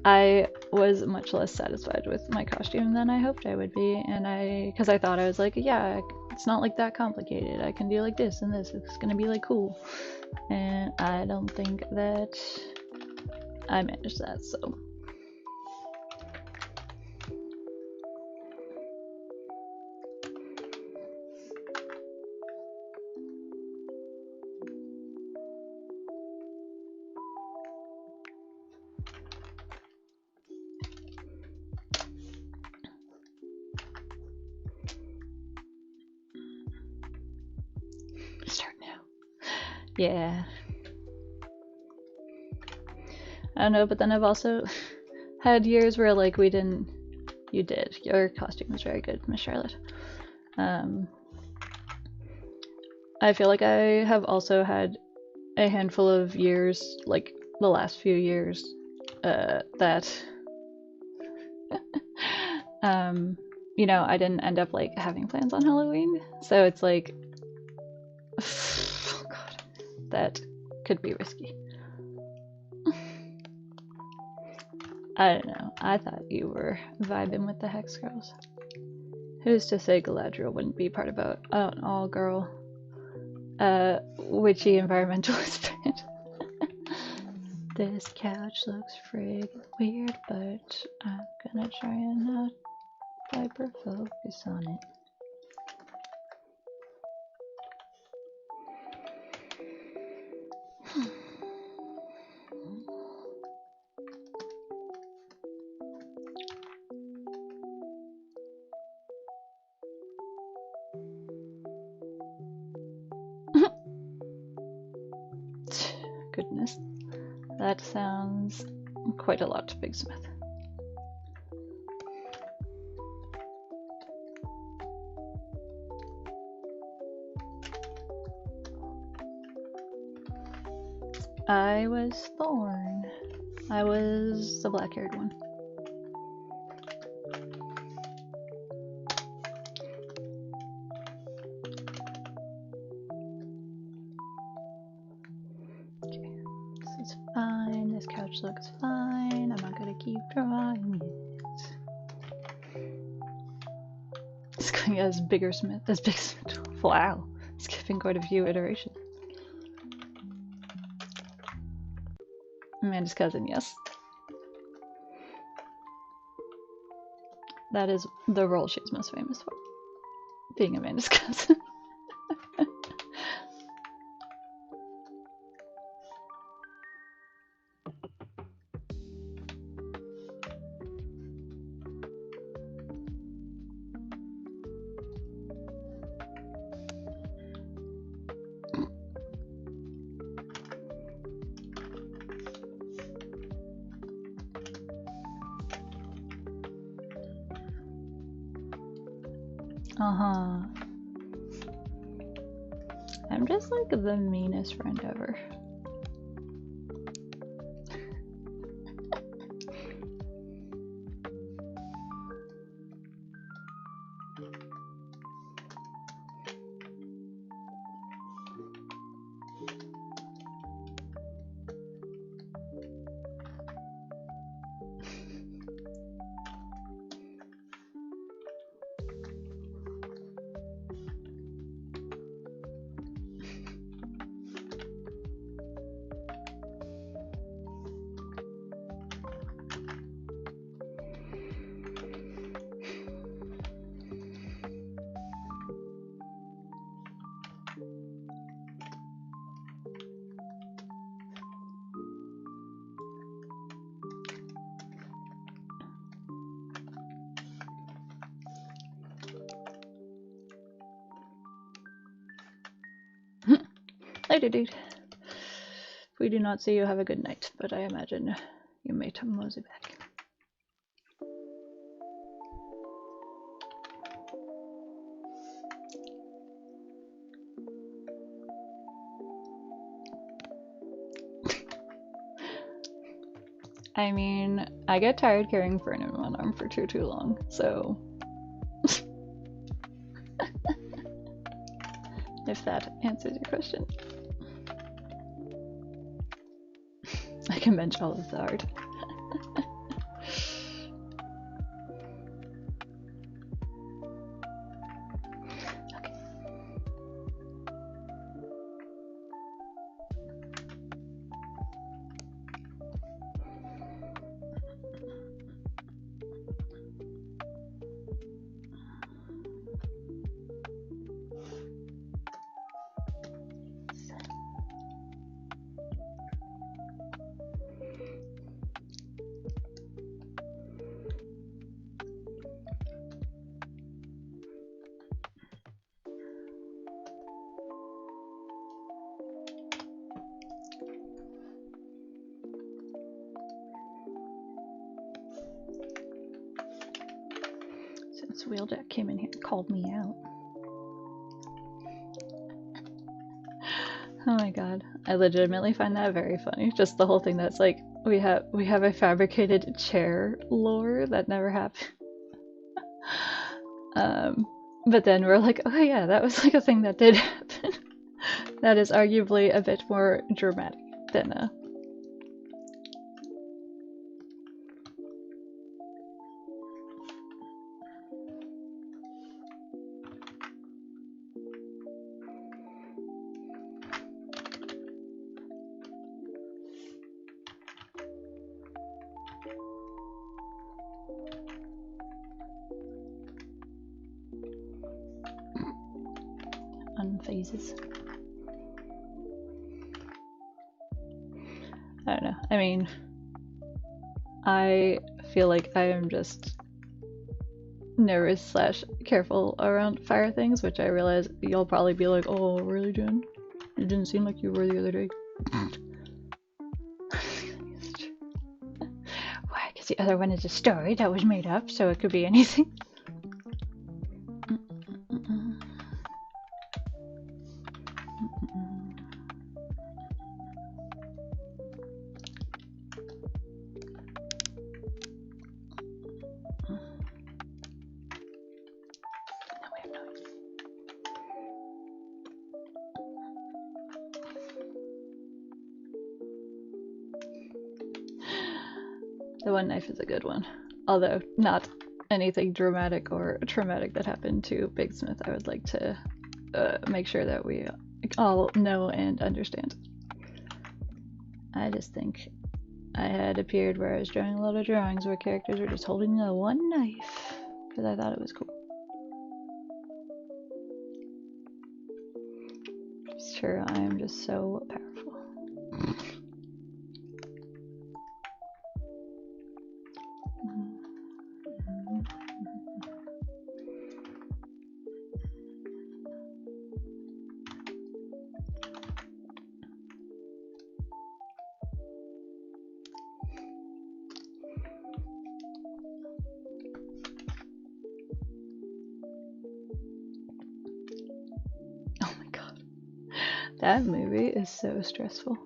I was much less satisfied with my costume than I hoped I would be, and because I thought I was like, yeah, it's not like that complicated, I can do like this and this, it's gonna be like cool, and I don't think that I managed that, so. Start now. Yeah. I don't know, but then I've also had years where like we didn't. You did. Your costume was very good, Miss Charlotte. I feel like I have also had a handful of years, like the last few years, that you know, I didn't end up like having plans on Halloween, so it's like, oh god, that could be risky. I don't know. I thought you were vibing with the Hex Girls. Who's to say Galadriel wouldn't be part of an all-girl, witchy environmentalist band? This couch looks friggin' weird, but I'm gonna try and not hyper focus on it. Goodness, that sounds quite a lot to Big Smith. I was Thorn. I was the black-haired one. Okay, this is fine. This couch looks fine. I'm not gonna keep drawing it. It's going as Bigger Smith, as Big Smith. Wow, skipping quite a few iterations. Amanda's cousin, yes. That is the role she's most famous for, being Amanda's cousin. Uh-huh. I'm just like the meanest friend ever. Later, dude. If we do not see you, have a good night, but I imagine you may mosey back. I mean, I get tired carrying Fern in one arm for too long, so if that answers your question. I can bench all of the art. Since Wheeljack came in here and called me out. Oh my god. I legitimately find that very funny. Just the whole thing that's like, we have a fabricated chair lore that never happened. But then we're like, oh yeah, that was like a thing that did happen. That is arguably a bit more dramatic than unphases. I don't know. I mean, I feel like I am just nervous / careful around fire things, which I realize you'll probably be like, oh, really, Jen? It didn't seem like you were the other day. Why? Because the other one is a story that was made up, so it could be anything. The one knife is a good one, although not anything dramatic or traumatic that happened to Big Smith. I would like to make sure that we all know and understand. I just think I had a period where I was drawing a lot of drawings where characters were just holding the one knife because I thought it was cool. Sure, I am just so powerful. That movie is so stressful.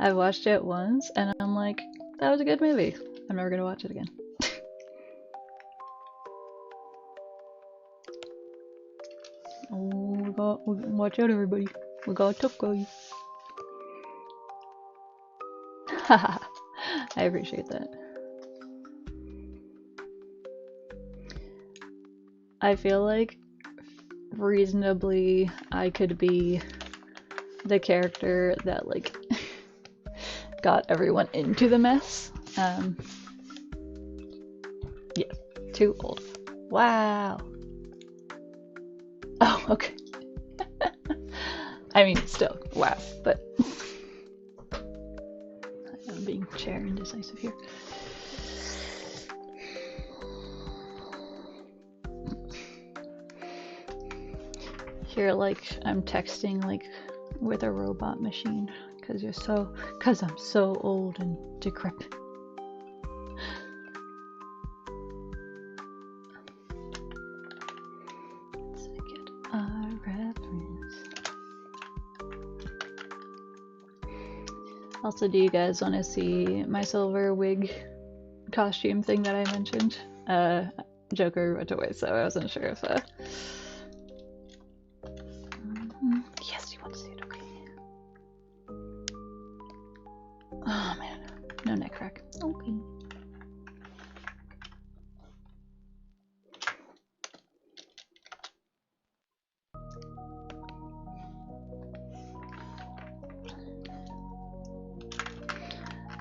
I watched it once and I'm like, that was a good movie. I'm never gonna watch it again. Oh, watch out everybody. We got a tough guy. Haha, I appreciate that. I feel like reasonably I could be the character that like got everyone into the mess. Yeah, too old. Wow. Oh, okay. I mean, still, wow, but I'm being chair indecisive here. Here, like, I'm texting, like, with a robot machine, cause I'm so old and decrepit. Let's get a reference. Also, do you guys want to see my silver wig costume thing that I mentioned? Joker went away, so I wasn't sure if yes, you want to see it, okay. Oh man, no neck crack. Okay.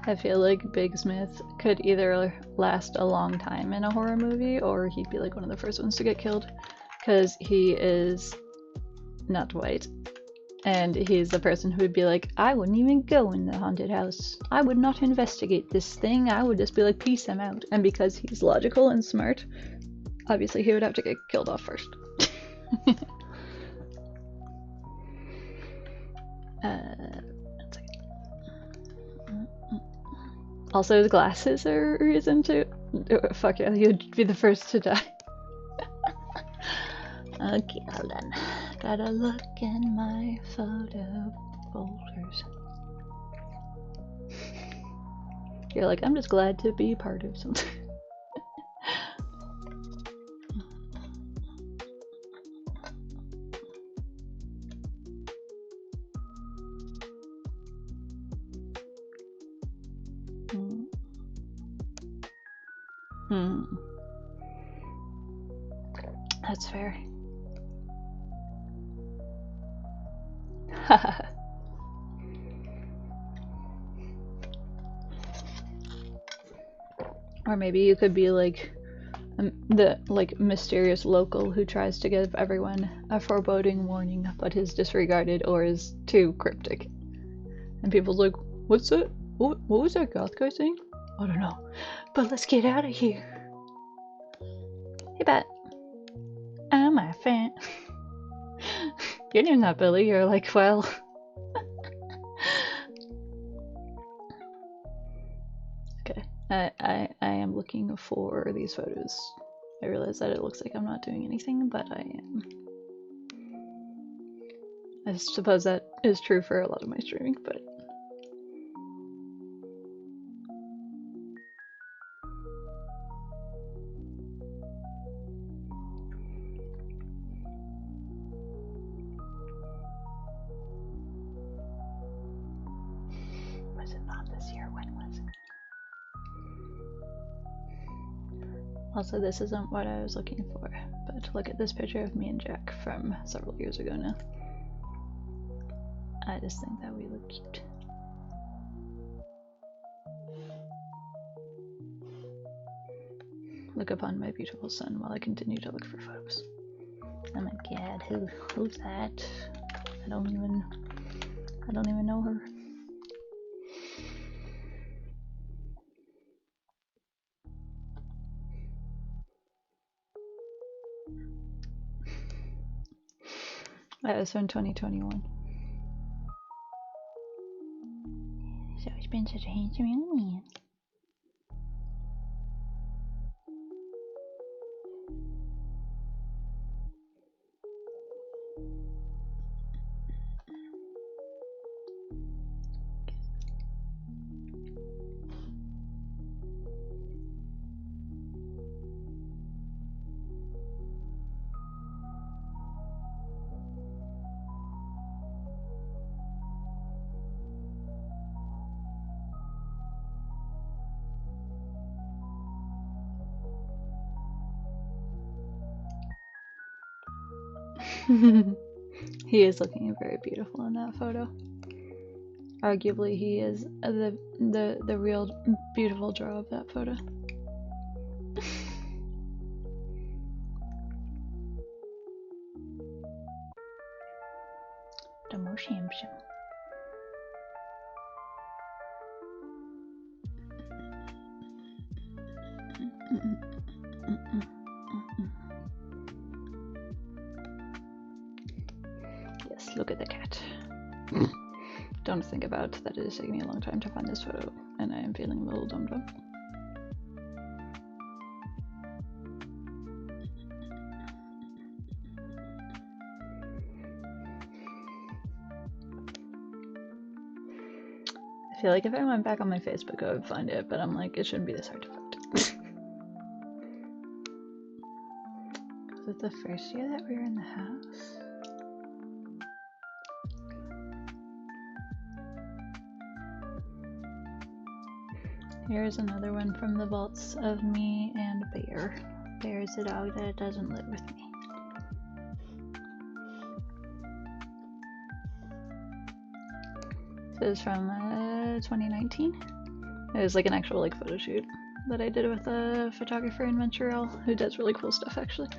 I feel like Big Smith could either last a long time in a horror movie, or he'd be like one of the first ones to get killed, because he is not white. And he's the person who would be like, I wouldn't even go in the haunted house. I would not investigate this thing. I would just be like, peace, I'm out. And because he's logical and smart, obviously he would have to get killed off first. Also, his glasses are a reason to. Fuck yeah, you'd be the first to die. Okay, hold on. Gotta look in my photo folders. You're like, I'm just glad to be part of something. That's fair. Or maybe you could be like the mysterious local who tries to give everyone a foreboding warning but is disregarded or is too cryptic. And people's like, what's that? What was that goth guy saying? I don't know. But let's get out of here. Hey, Bat. Oh, my fan. Your name's not Billy. You're like, well. Okay. I am looking for these photos. I realize that it looks like I'm not doing anything, but I am. I suppose that is true for a lot of my streaming, but. Was it not this year? When was it? Also, this isn't what I was looking for, but look at this picture of me and Jack from several years ago now. I just think that we look cute. Look upon my beautiful son while I continue to look for photos. Oh my god, who's that? I don't even know her. That was from 2021. So he's been such a handsome young man. He is looking very beautiful in that photo. Arguably, he is the real beautiful draw of that photo. Demotion. Yes, look at the cat. Don't think about that it is taking me a long time to find this photo, and I am feeling a little dum-dum. I feel like if I went back on my Facebook, I would find it, but I'm like, it shouldn't be this hard to find. Was it the first year that we were in the house? Here's another one from the vaults of me and Bear. Bear is the dog that doesn't live with me. This is from 2019. It was like an actual like photo shoot that I did with a photographer in Montreal who does really cool stuff actually.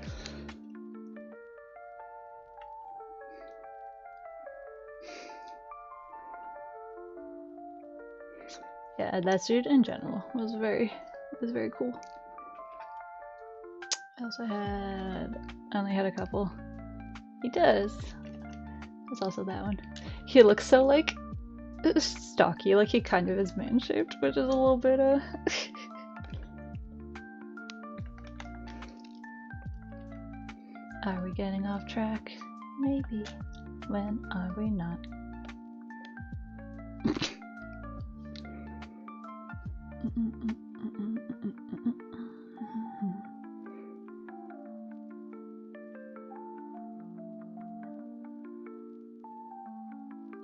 Yeah, that suit in general was very cool. I only had a couple. He does. There's also that one. He looks so like stocky, like he kind of is man-shaped, which is a little bit Are we getting off track? Maybe. When are we not?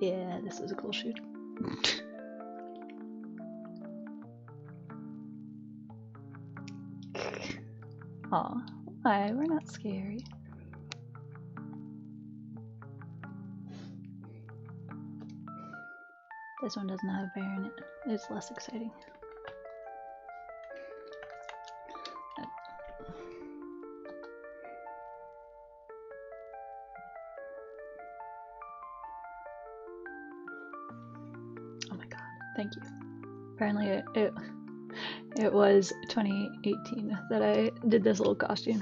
Yeah, this is a cool shoot. Aw, why? We're not scary. This one doesn't have bear in it. It's less exciting. Oh my god, thank you. Apparently it was 2018 that I did this little costume.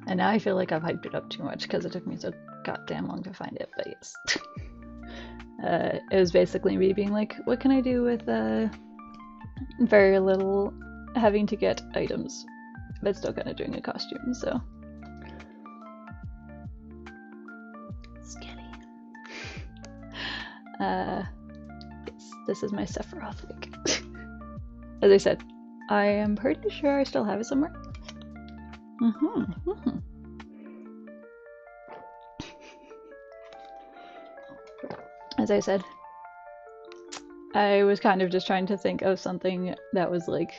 And now I feel like I've hyped it up too much because it took me so goddamn long to find it, but yes. It was basically me being like, what can I do with very little having to get items, but still kind of doing a costume, so. Scary. Yes, this is my Sephiroth wig. As I said, I am pretty sure I still have it somewhere. As I said, I was kind of just trying to think of something that was like,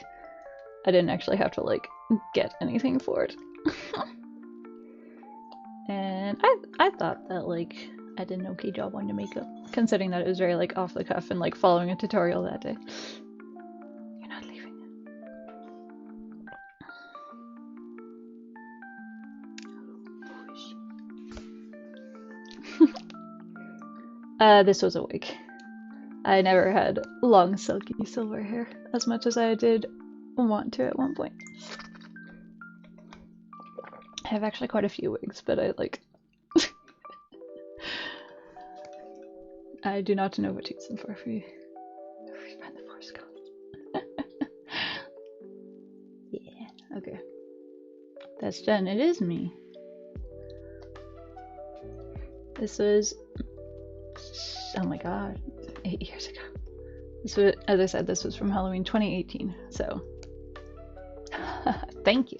I didn't actually have to like get anything for it. And I thought that like I did an okay job on the makeup, considering that it was very like off the cuff and like following a tutorial that day. You're not leaving. This was a wig. I never had long silky silver hair as much as I did want to at one point. I have actually quite a few wigs, but I like I do not know what to use them for if we find the force code. Yeah, okay. That's Jen, it is me. This was, oh my god, 8 years ago. This was, as I said, this was from Halloween 2018, so thank you.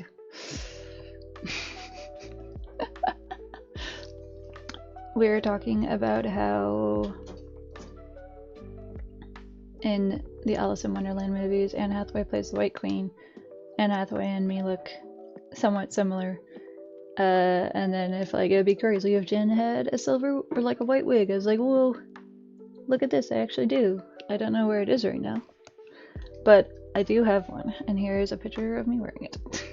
We were talking about how in the Alice in Wonderland movies, Anne Hathaway plays the White Queen. Anne Hathaway and me look somewhat similar. And then if like it'd be crazy if Jen had a silver or like a white wig. I was like, whoa, look at this, I actually do. I don't know where it is right now, but I do have one, and here's a picture of me wearing it.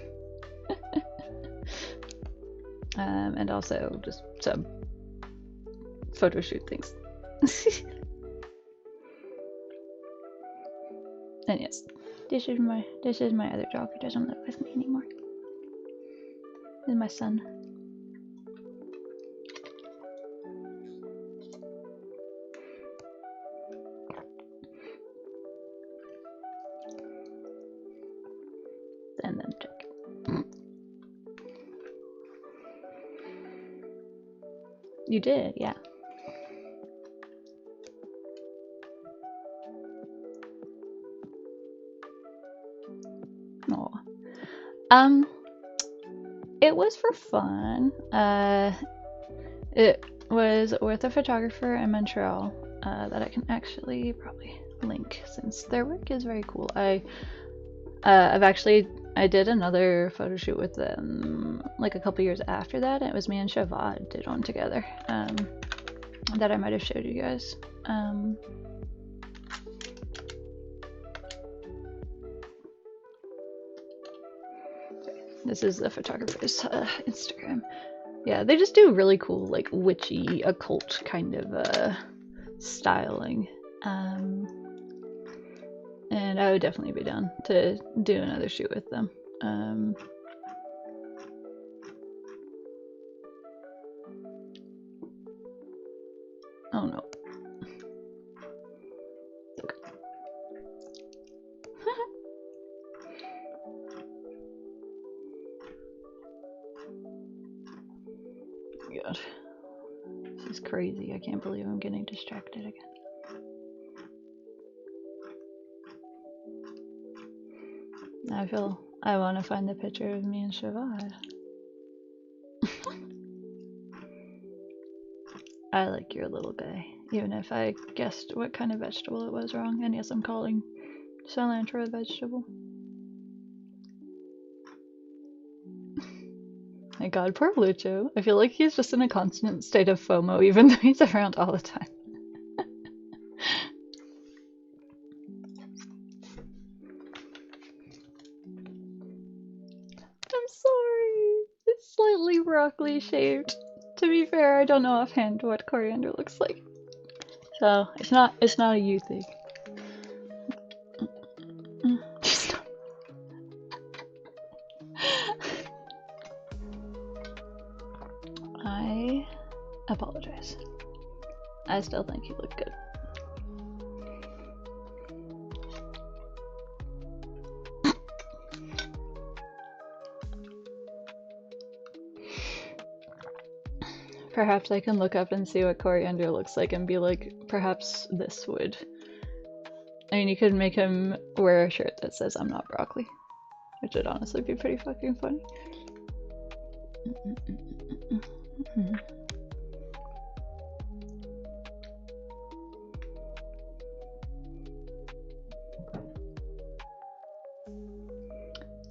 And also just some photo shoot things. And yes, this is my other dog who doesn't live with me anymore. This is my son. And then check. You did, yeah. Aw. It was for fun. It was with a photographer in Montreal that I can actually probably link since their work is very cool. I did another photo shoot with them like a couple years after that. It was me and Shavad did one together that I might have showed you guys. This is the photographer's Instagram. Yeah, they just do really cool, like, witchy, occult kind of styling. And I would definitely be down to do another shoot with them. Oh no. Okay. God. This is crazy. I can't believe I'm getting distracted again. I want to find the picture of me and Shavad. I like your little guy, even if I guessed what kind of vegetable it was wrong. And yes, I'm calling cilantro a vegetable. My god, poor Lucho. I feel like he's just in a constant state of FOMO even though he's around all the time. I'm sorry. It's slightly broccoli shaped. To be fair, I don't know offhand what coriander looks like. So, it's not a you thing. I apologize. I still think you look good. Perhaps I can look up and see what coriander looks like and be like, perhaps this would. I mean, you could make him wear a shirt that says I'm not broccoli, which would honestly be pretty fucking funny.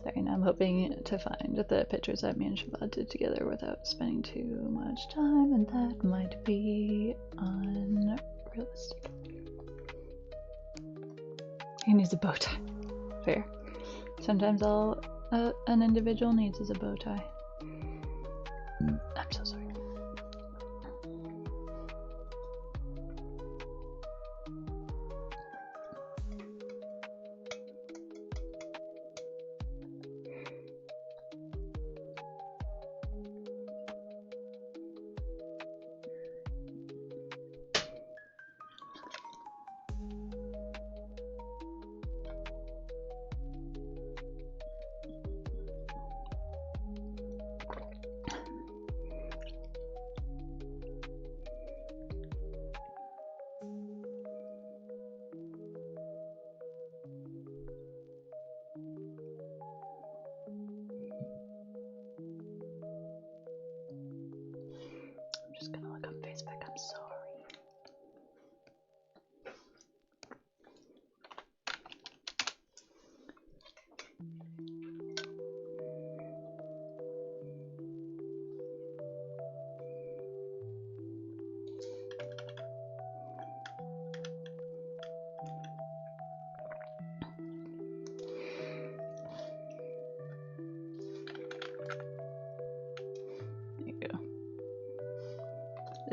Sorry, now I'm hoping to find the pictures that me and Shavad did together without spending too much time, and that might be unrealistic. He needs a bow tie. Fair. Sometimes all an individual needs is a bow tie. I'm so sorry.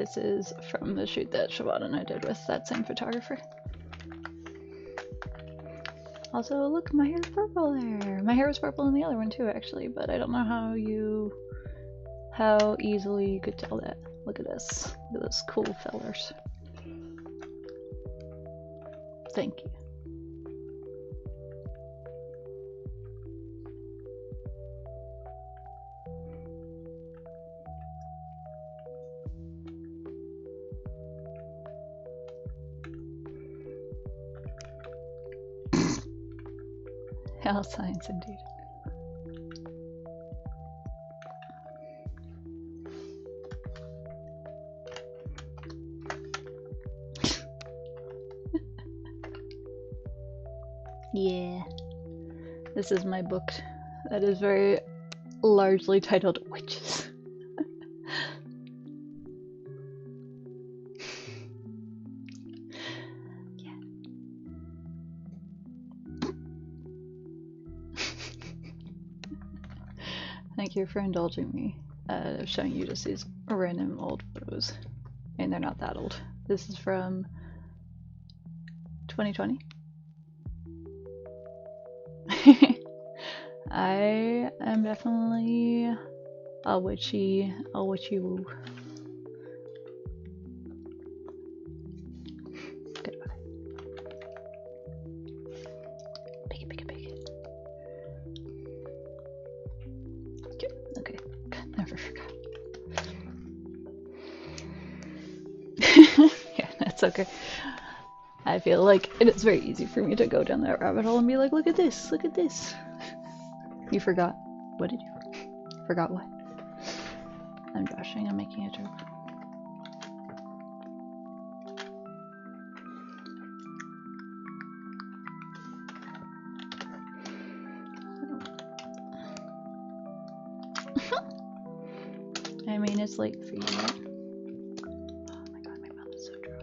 This is from the shoot that Siobhan and I did with that same photographer. Also, look, my hair's purple there. My hair was purple in the other one too, actually, but I don't know how easily you could tell that. Look at this. Look at those cool fellers. Thank you. Hell science indeed. Yeah. This is my book that is very largely titled Witches. Yeah. Thank you for indulging me, showing you just these random old photos. And they're not that old. This is from 2020. I am definitely a witchy woo. Goodbye. Pick it. Okay. Never forgot. Yeah, that's okay. I feel like it is very easy for me to go down that rabbit hole and be like, look at this, look at this. You forgot. What did you? Forgot what? I'm joshing, I'm making a joke. I mean, it's late for you, right? Oh my god, my mouth is so dry.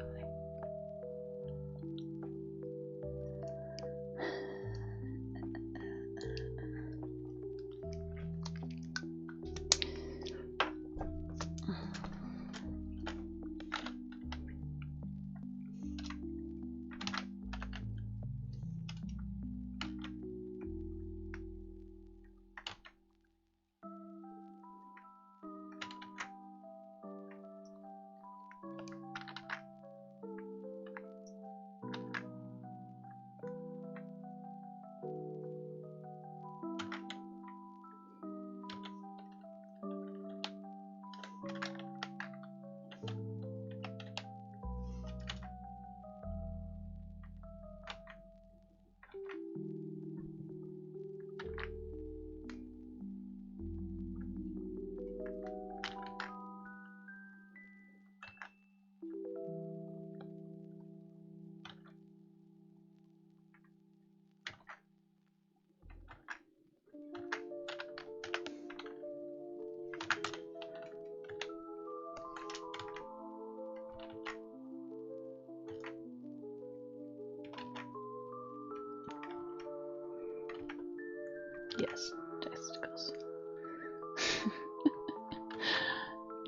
Yes, testicles.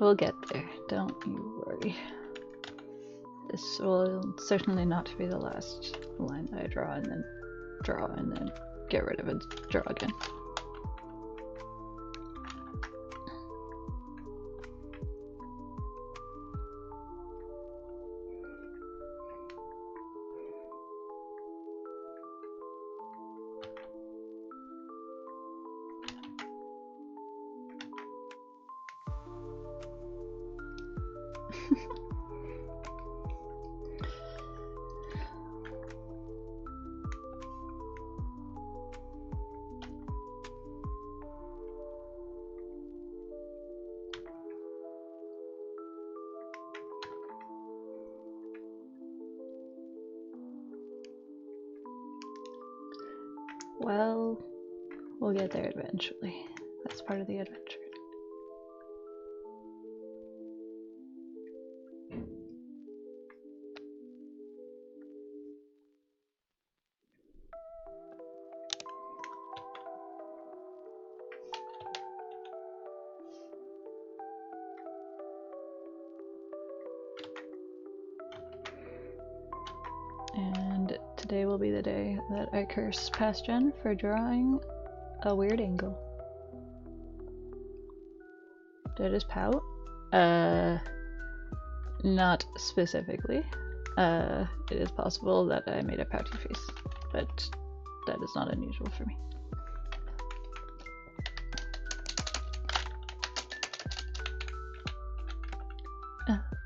We'll get there, don't you worry. This will certainly not be the last line that I draw and then get rid of it, draw again. Well, we'll get there eventually. That's part of the adventure. today will be the day that I curse past Jen for drawing a weird angle. Did I just pout? Not specifically. It is possible that I made a pouty face, but that is not unusual for me.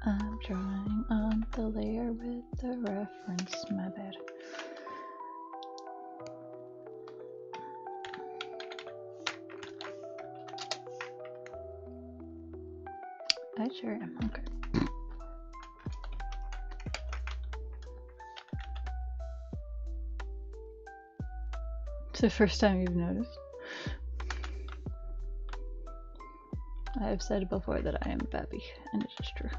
I'm drawing on the layer with the reference, my bad. I sure am. Okay. It's the first time you've noticed. I have said before that I am Babby, and it is true.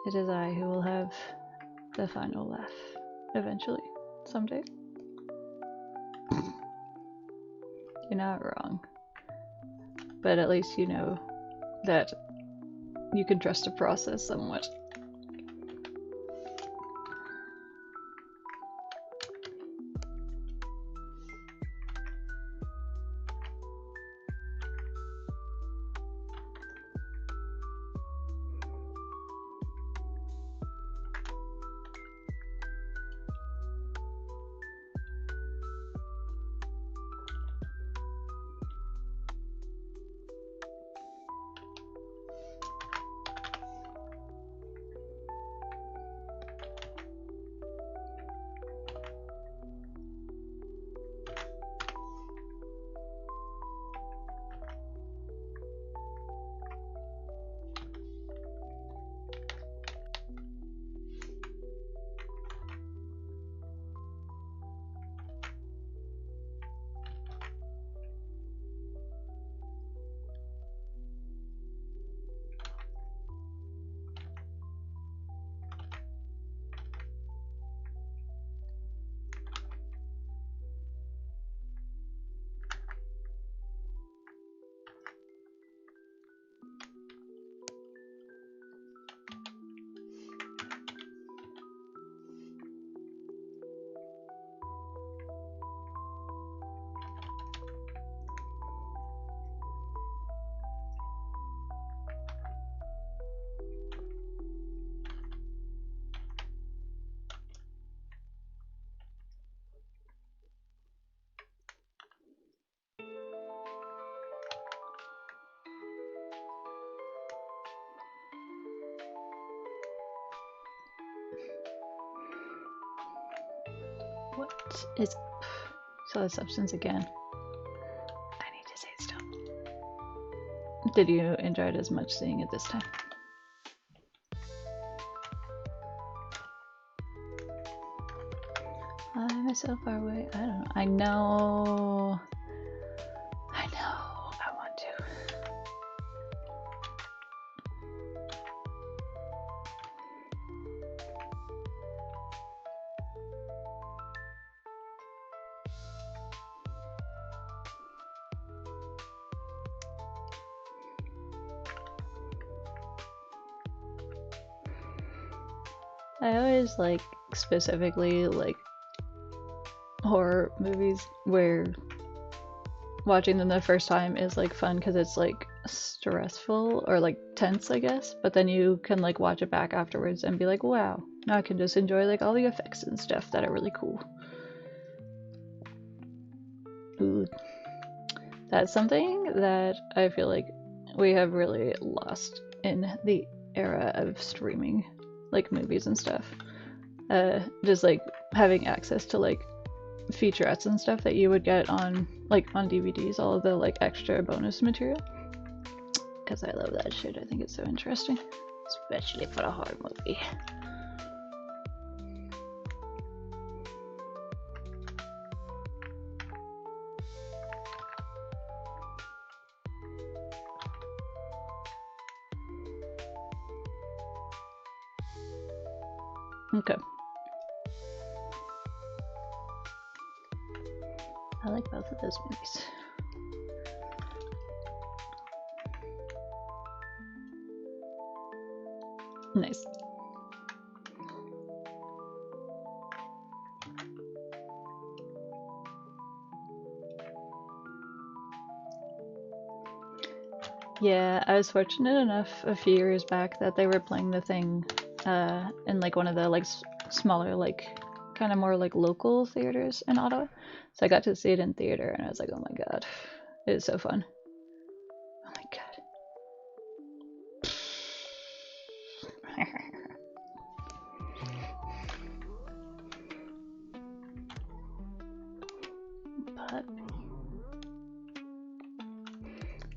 It is I who will have the final laugh, eventually, someday. You're not wrong. But at least you know that you can trust the process somewhat. What is solid substance again? I need to say stop. Did you enjoy it as much seeing it this time? Why am I so far away? I don't know. I know. I want to. I always like specifically like horror movies where watching them the first time is like fun because it's like stressful or like tense, I guess, but then you can like watch it back afterwards and be like, wow, now I can just enjoy like all the effects and stuff that are really cool. Ooh, that's something that I feel like we have really lost in the era of streaming like movies and stuff. Just like having access to like featurettes and stuff that you would get on like on DVDs, all of the like extra bonus material, because I love that shit. I think it's so interesting, especially for a horror movie. Okay. I like both of those movies. Nice. Yeah, I was fortunate enough a few years back that they were playing the thing in like one of the like smaller like kind of more like local theaters in Ottawa. So I got to see it in theater and I was like, oh my god, it is so fun. Oh my god. But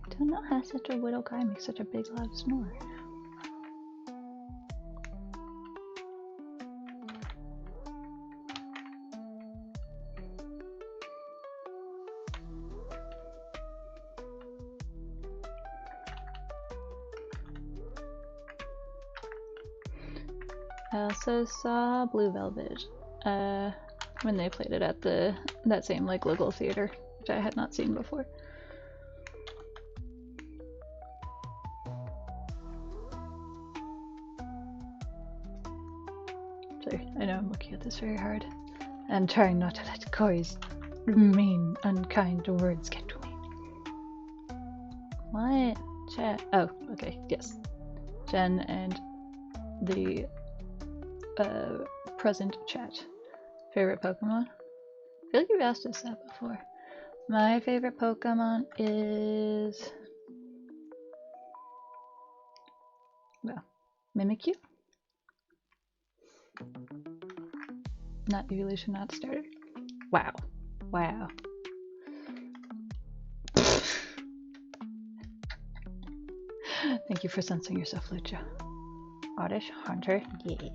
I don't know how such a little guy makes such a big loud snore. I also saw Blue Velvet when they played it at that same like local theater, which I had not seen before. Sorry, I know I'm looking at this very hard and trying not to let Corey's mean, unkind words get to me. What? Chat? Oh, okay, yes. Jen and the present chat. Favorite Pokemon? I feel like you've asked us that before. My favorite Pokemon is... well, Mimikyu? Not evolution, not starter. Wow. Wow. Thank you for censoring yourself, Lucha. Oddish Hunter? Yeah.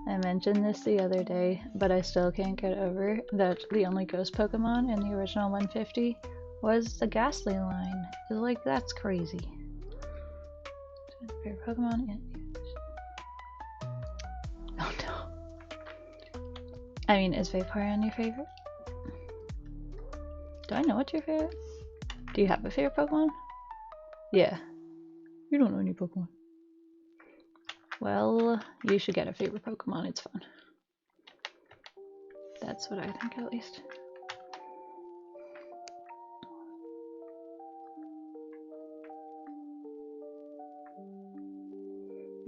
I mentioned this the other day, but I still can't get over that the only ghost Pokemon in the original 150 was the Ghastly line. It's like, that's crazy. Favorite Pokemon in... oh no. I mean, is Vaporeon your favorite? Do I know what's your favorite? Do you have a favorite Pokemon? Yeah. You don't know any Pokemon. Well, you should get a favorite Pokemon, it's fun. That's what I think, at least.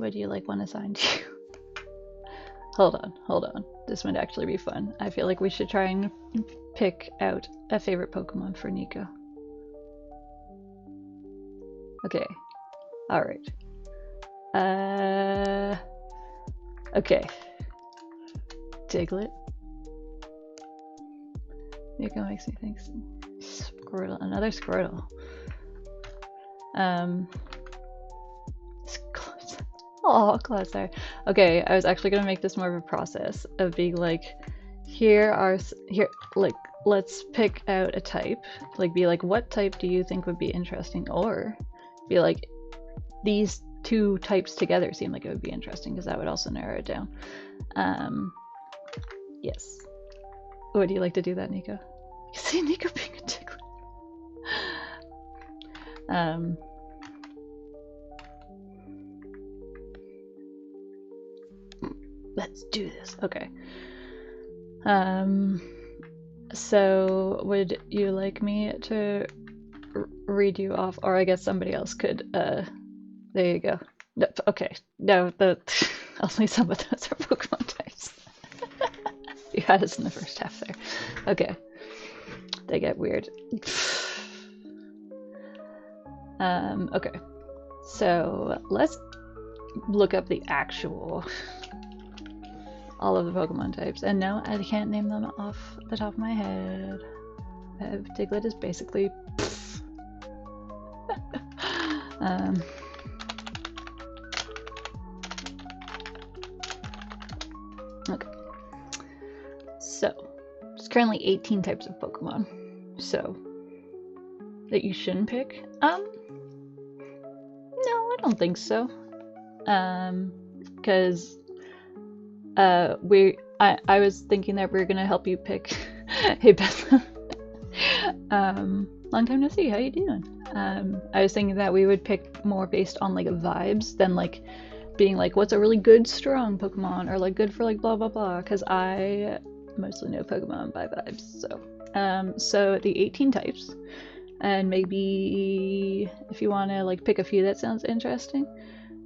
Would you like one assigned to you? Hold on. This might actually be fun. I feel like we should try and pick out a favorite Pokemon for Nico. Okay. Alright. Okay. Diglett. Nico makes me think Squirtle. Another Squirtle. Oh, closer. Okay, I was actually gonna make this more of a process of being like, like, let's pick out a type. Like, be like, what type do you think would be interesting? Or be like, these two types together seem like it would be interesting, because that would also narrow it down. Yes. Would you like to do that, Nico? You see Nico being a tickler. Let's do this. Okay. So would you like me to read you off, or I guess somebody else could, there you go. No, okay. No, only some of those are Pokemon types. You had us in the first half there. Okay. They get weird. Okay. So let's look up the actual all of the Pokemon types. And no, I can't name them off the top of my head. Diglett is basically okay. So there's currently 18 types of Pokemon. So that you shouldn't pick? No, I don't think so. Because I was thinking that we were gonna help you pick. Hey Beth. Long time no see, how you doing? I was thinking that we would pick more based on like vibes than like being like, what's a really good strong Pokemon, or like good for like blah blah blah, because I mostly know Pokemon by vibes. So the 18 types, and maybe if you want to like pick a few that sounds interesting.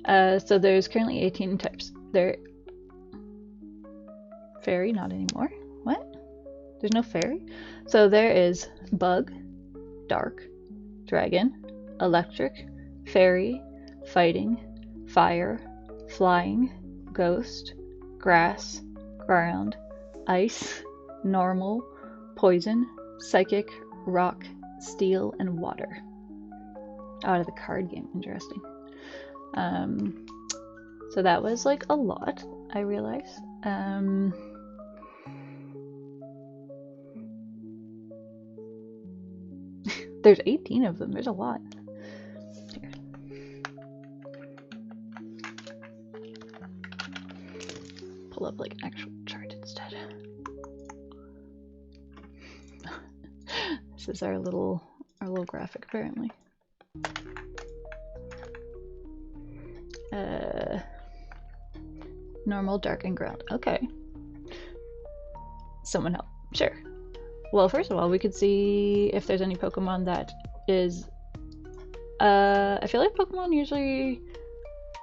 So there's currently 18 types. There, fairy, not anymore. What? There's no fairy? So there is bug, dark, dragon, electric, fairy, fighting, fire, flying, ghost, grass, ground, ice, normal, poison, psychic, rock, steel, and water. Out of the card game, interesting. So that was like a lot, I realize. There's 18 of them, there's a lot. Here. Pull up like an actual chart instead. This is our little graphic apparently. Normal, dark, and ground. Okay. Someone help. Sure. Well, first of all, we could see if there's any Pokemon that is... I feel like Pokemon usually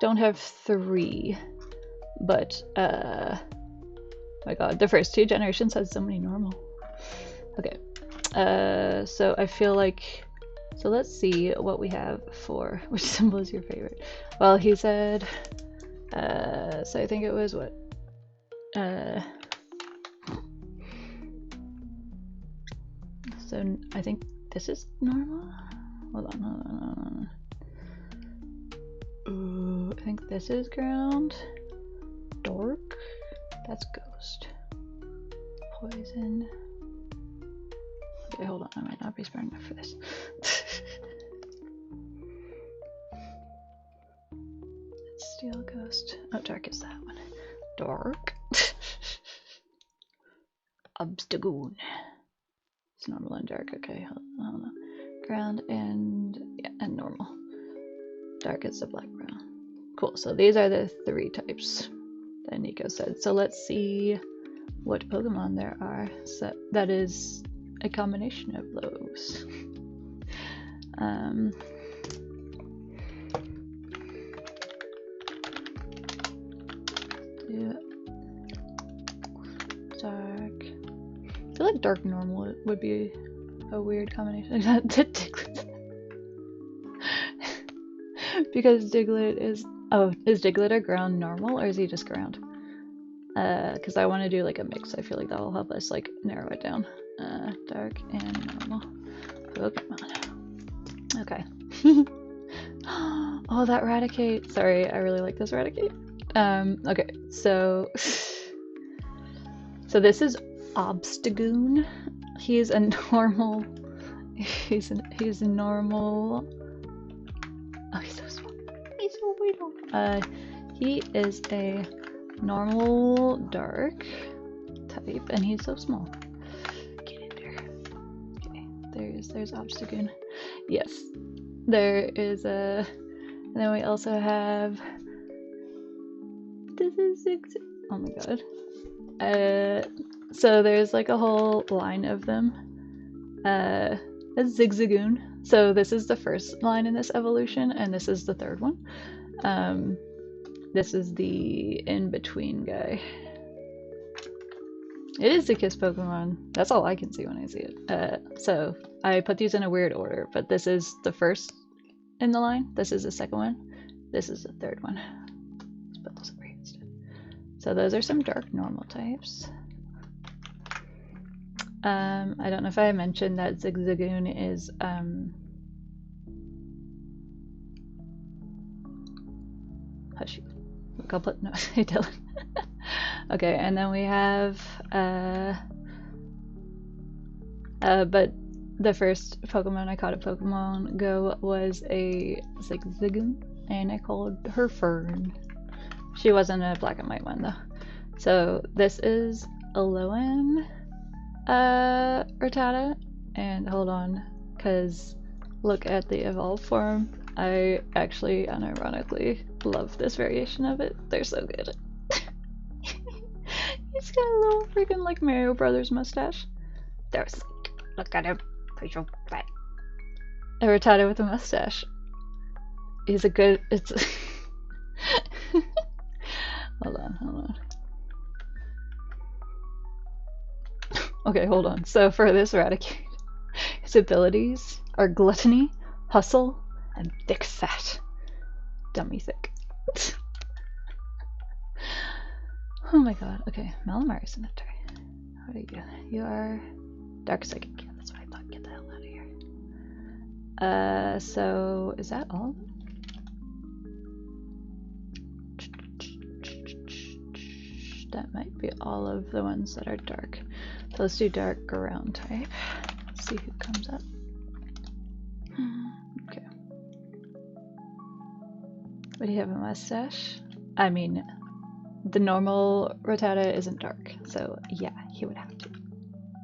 don't have 3, but oh my god, the first 2 generations had so many normal. Okay. So I feel like... So let's see what we have for... Which symbol is your favorite? Well, he said... so I think it was what? So I think this is normal? Hold on. Ooh, I think this is ground. Dark. That's ghost. Poison. Okay, hold on. I might not be smart enough for this. Steel, ghost. Oh, dark is that one. Dark. Obstagoon. It's normal and dark. Okay, hold on. Ground and yeah, and normal. Dark is the black brown. Cool. So these are the 3 types that Nico said. So let's see what Pokemon there are. So that is a combination of those. Yeah. Dark. I feel like dark normal would be a weird combination. Because Diglett is... Oh, is Diglett a ground normal, or is he just ground? Because I want to do like a mix. I feel like that will help us like narrow it down. Dark and normal Pokemon. Okay. Oh, that Raticate. Sorry, I really like this Raticate. Okay, so... So this is Obstagoon. He's a normal... He's a normal... Oh, he's so small. He's so little. He is a normal dark type, and he's so small. Get in there. Okay, there's Obstagoon. Yes, there is a... And then we also have... This is 6... Oh my god. So there's like a whole line of them. That's Zigzagoon. So this is the first line in this evolution, and this is the 3rd one. This is the in-between guy. It is the Kiss Pokemon. That's all I can see when I see it. So I put these in a weird order, but this is the first in the line. This is the 2nd one. This is the 3rd one. Let's put this over here instead. So those are some dark normal types. I don't know if I mentioned that Zigzagoon is hush. Look, I'll put no. Hey Dylan. Okay, and then we have but the first Pokemon I caught at Pokemon Go was a Zigzagoon, and I called her Fern. She wasn't a black and white one though. So this is Alolan Rattata, and hold on, because look at the evolved form, I actually unironically love this variation of it. They're so good. He's got a little freaking like Mario Brothers mustache. They're sick. Look at him. A Rattata with a mustache. He's a good. It's. Hold on. Okay, hold on. So for this Raticate, his abilities are Gluttony, Hustle, and Thick Fat. Dummy thick. Oh my god. Okay, Malamar is in the tray. What are you? You are Dark Psychic. Yeah, that's what I thought. Get the hell out of here. So is that all? That might be all of the ones that are dark. So let's do dark ground type. Let's see who comes up. Okay. Would he have a mustache? I mean, the normal Rattata isn't dark, so yeah, he would have to.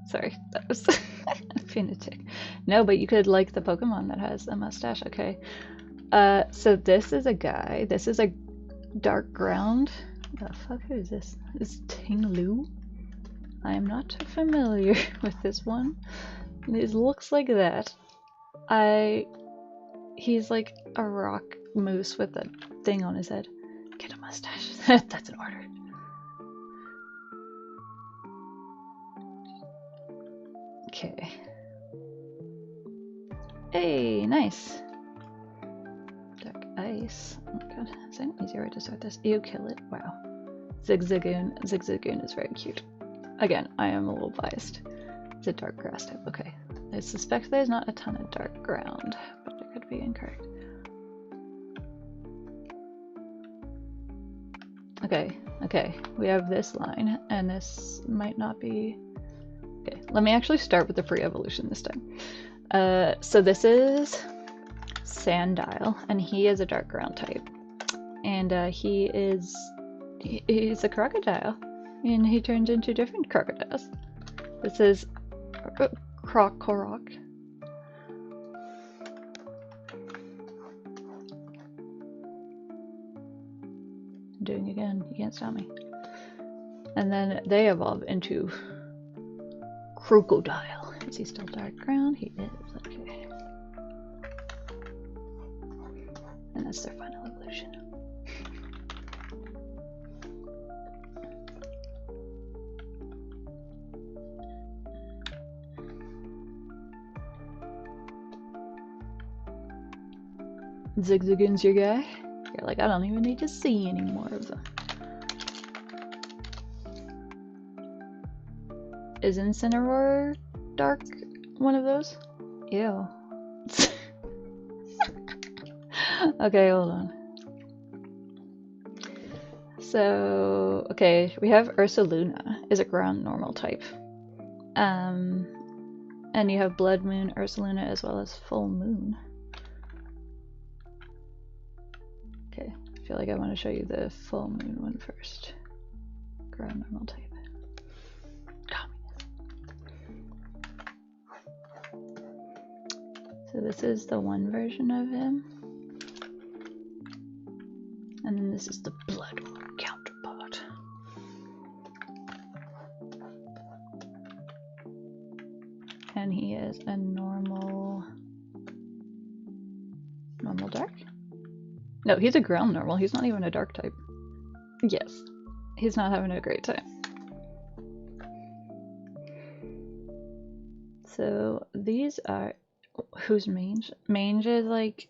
Sorry, that was being a tick. No, but you could like the Pokemon that has a mustache. Okay. So this is a guy. This is a dark ground. The fuck, who is this? Is Ting-Lu? I am not familiar with this one. It looks like that. He's like a rock moose with a thing on his head. Get a mustache. That's an order. Okay. Hey, nice. Dark ice. Oh my god. Is there an easier way to start this? You kill it. Wow. Zigzagoon. Zigzagoon is very cute. Again, I am a little biased. It's a dark grass type. Okay. I suspect there's not a ton of dark ground, but it could be incorrect. Okay. We have this line, and this might not be... Okay, let me actually start with the pre-evolution this time. So this is Sandile, and he is a dark ground type. And he's a crocodile, and he turns into different crocodiles. This is Krokorok. Doing again, you can't stop me. And then they evolve into Crocodile. Is he still dark ground? He is, okay. And that's their final evolution. Zigzagoon's your guy? You're like, I don't even need to see any more of them. Is Incineroar dark? One of those? Ew. Okay, hold on. So, okay, we have Ursaluna is a ground normal type. And you have Blood Moon, Ursaluna, as well as Full Moon. Okay, I feel like I want to show you the Full Moon one first. Ground normal type. So this is the one version of him. And then this is the Blood Moon counterpart. And he is a normal dark? No, he's a ground normal. He's not even a dark type. Yes. He's not having a great time. So these are... Who's mange? Mange is like...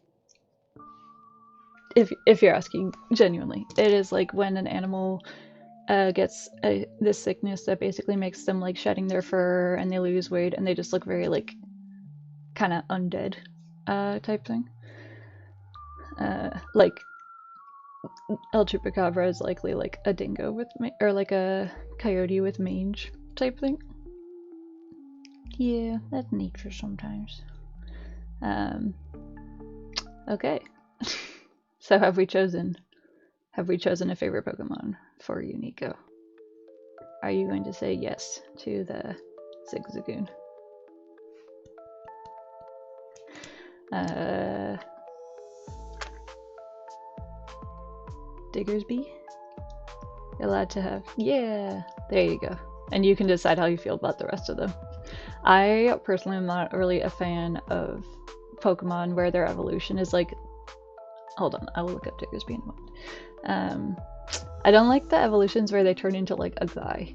If you're asking genuinely, it is like when an animal gets this sickness that basically makes them like shedding their fur and they lose weight and they just look very like kind of undead type thing. Like El Chupacabra is likely like a dingo with or like a coyote with mange type thing. Yeah, that's nature sometimes. Okay. So have we chosen a favorite Pokemon for Unico? Are you going to say yes to the Zigzagoon? Diggersby? You're allowed to have, yeah, there you go. And you can decide how you feel about the rest of them. I personally am not really a fan of Pokemon where their evolution is like, hold on, I will look up Diggersby in a moment. I don't like the evolutions where they turn into like a guy.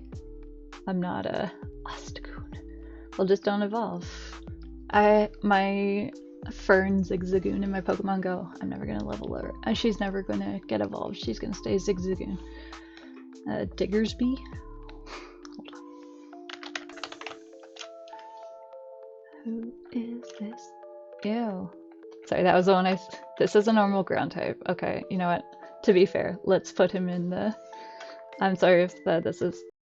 I'm not a Ostagoon. Well, just don't evolve. My Fern Zigzagoon in my Pokemon Go, I'm never gonna level her. And she's never gonna get evolved. She's gonna stay Zigzagoon. Diggersby? Hold on. Who is this? Ew. Sorry, that was the one this is a normal ground type. Okay, you know what? To be fair, let's put him in the... I'm sorry if this is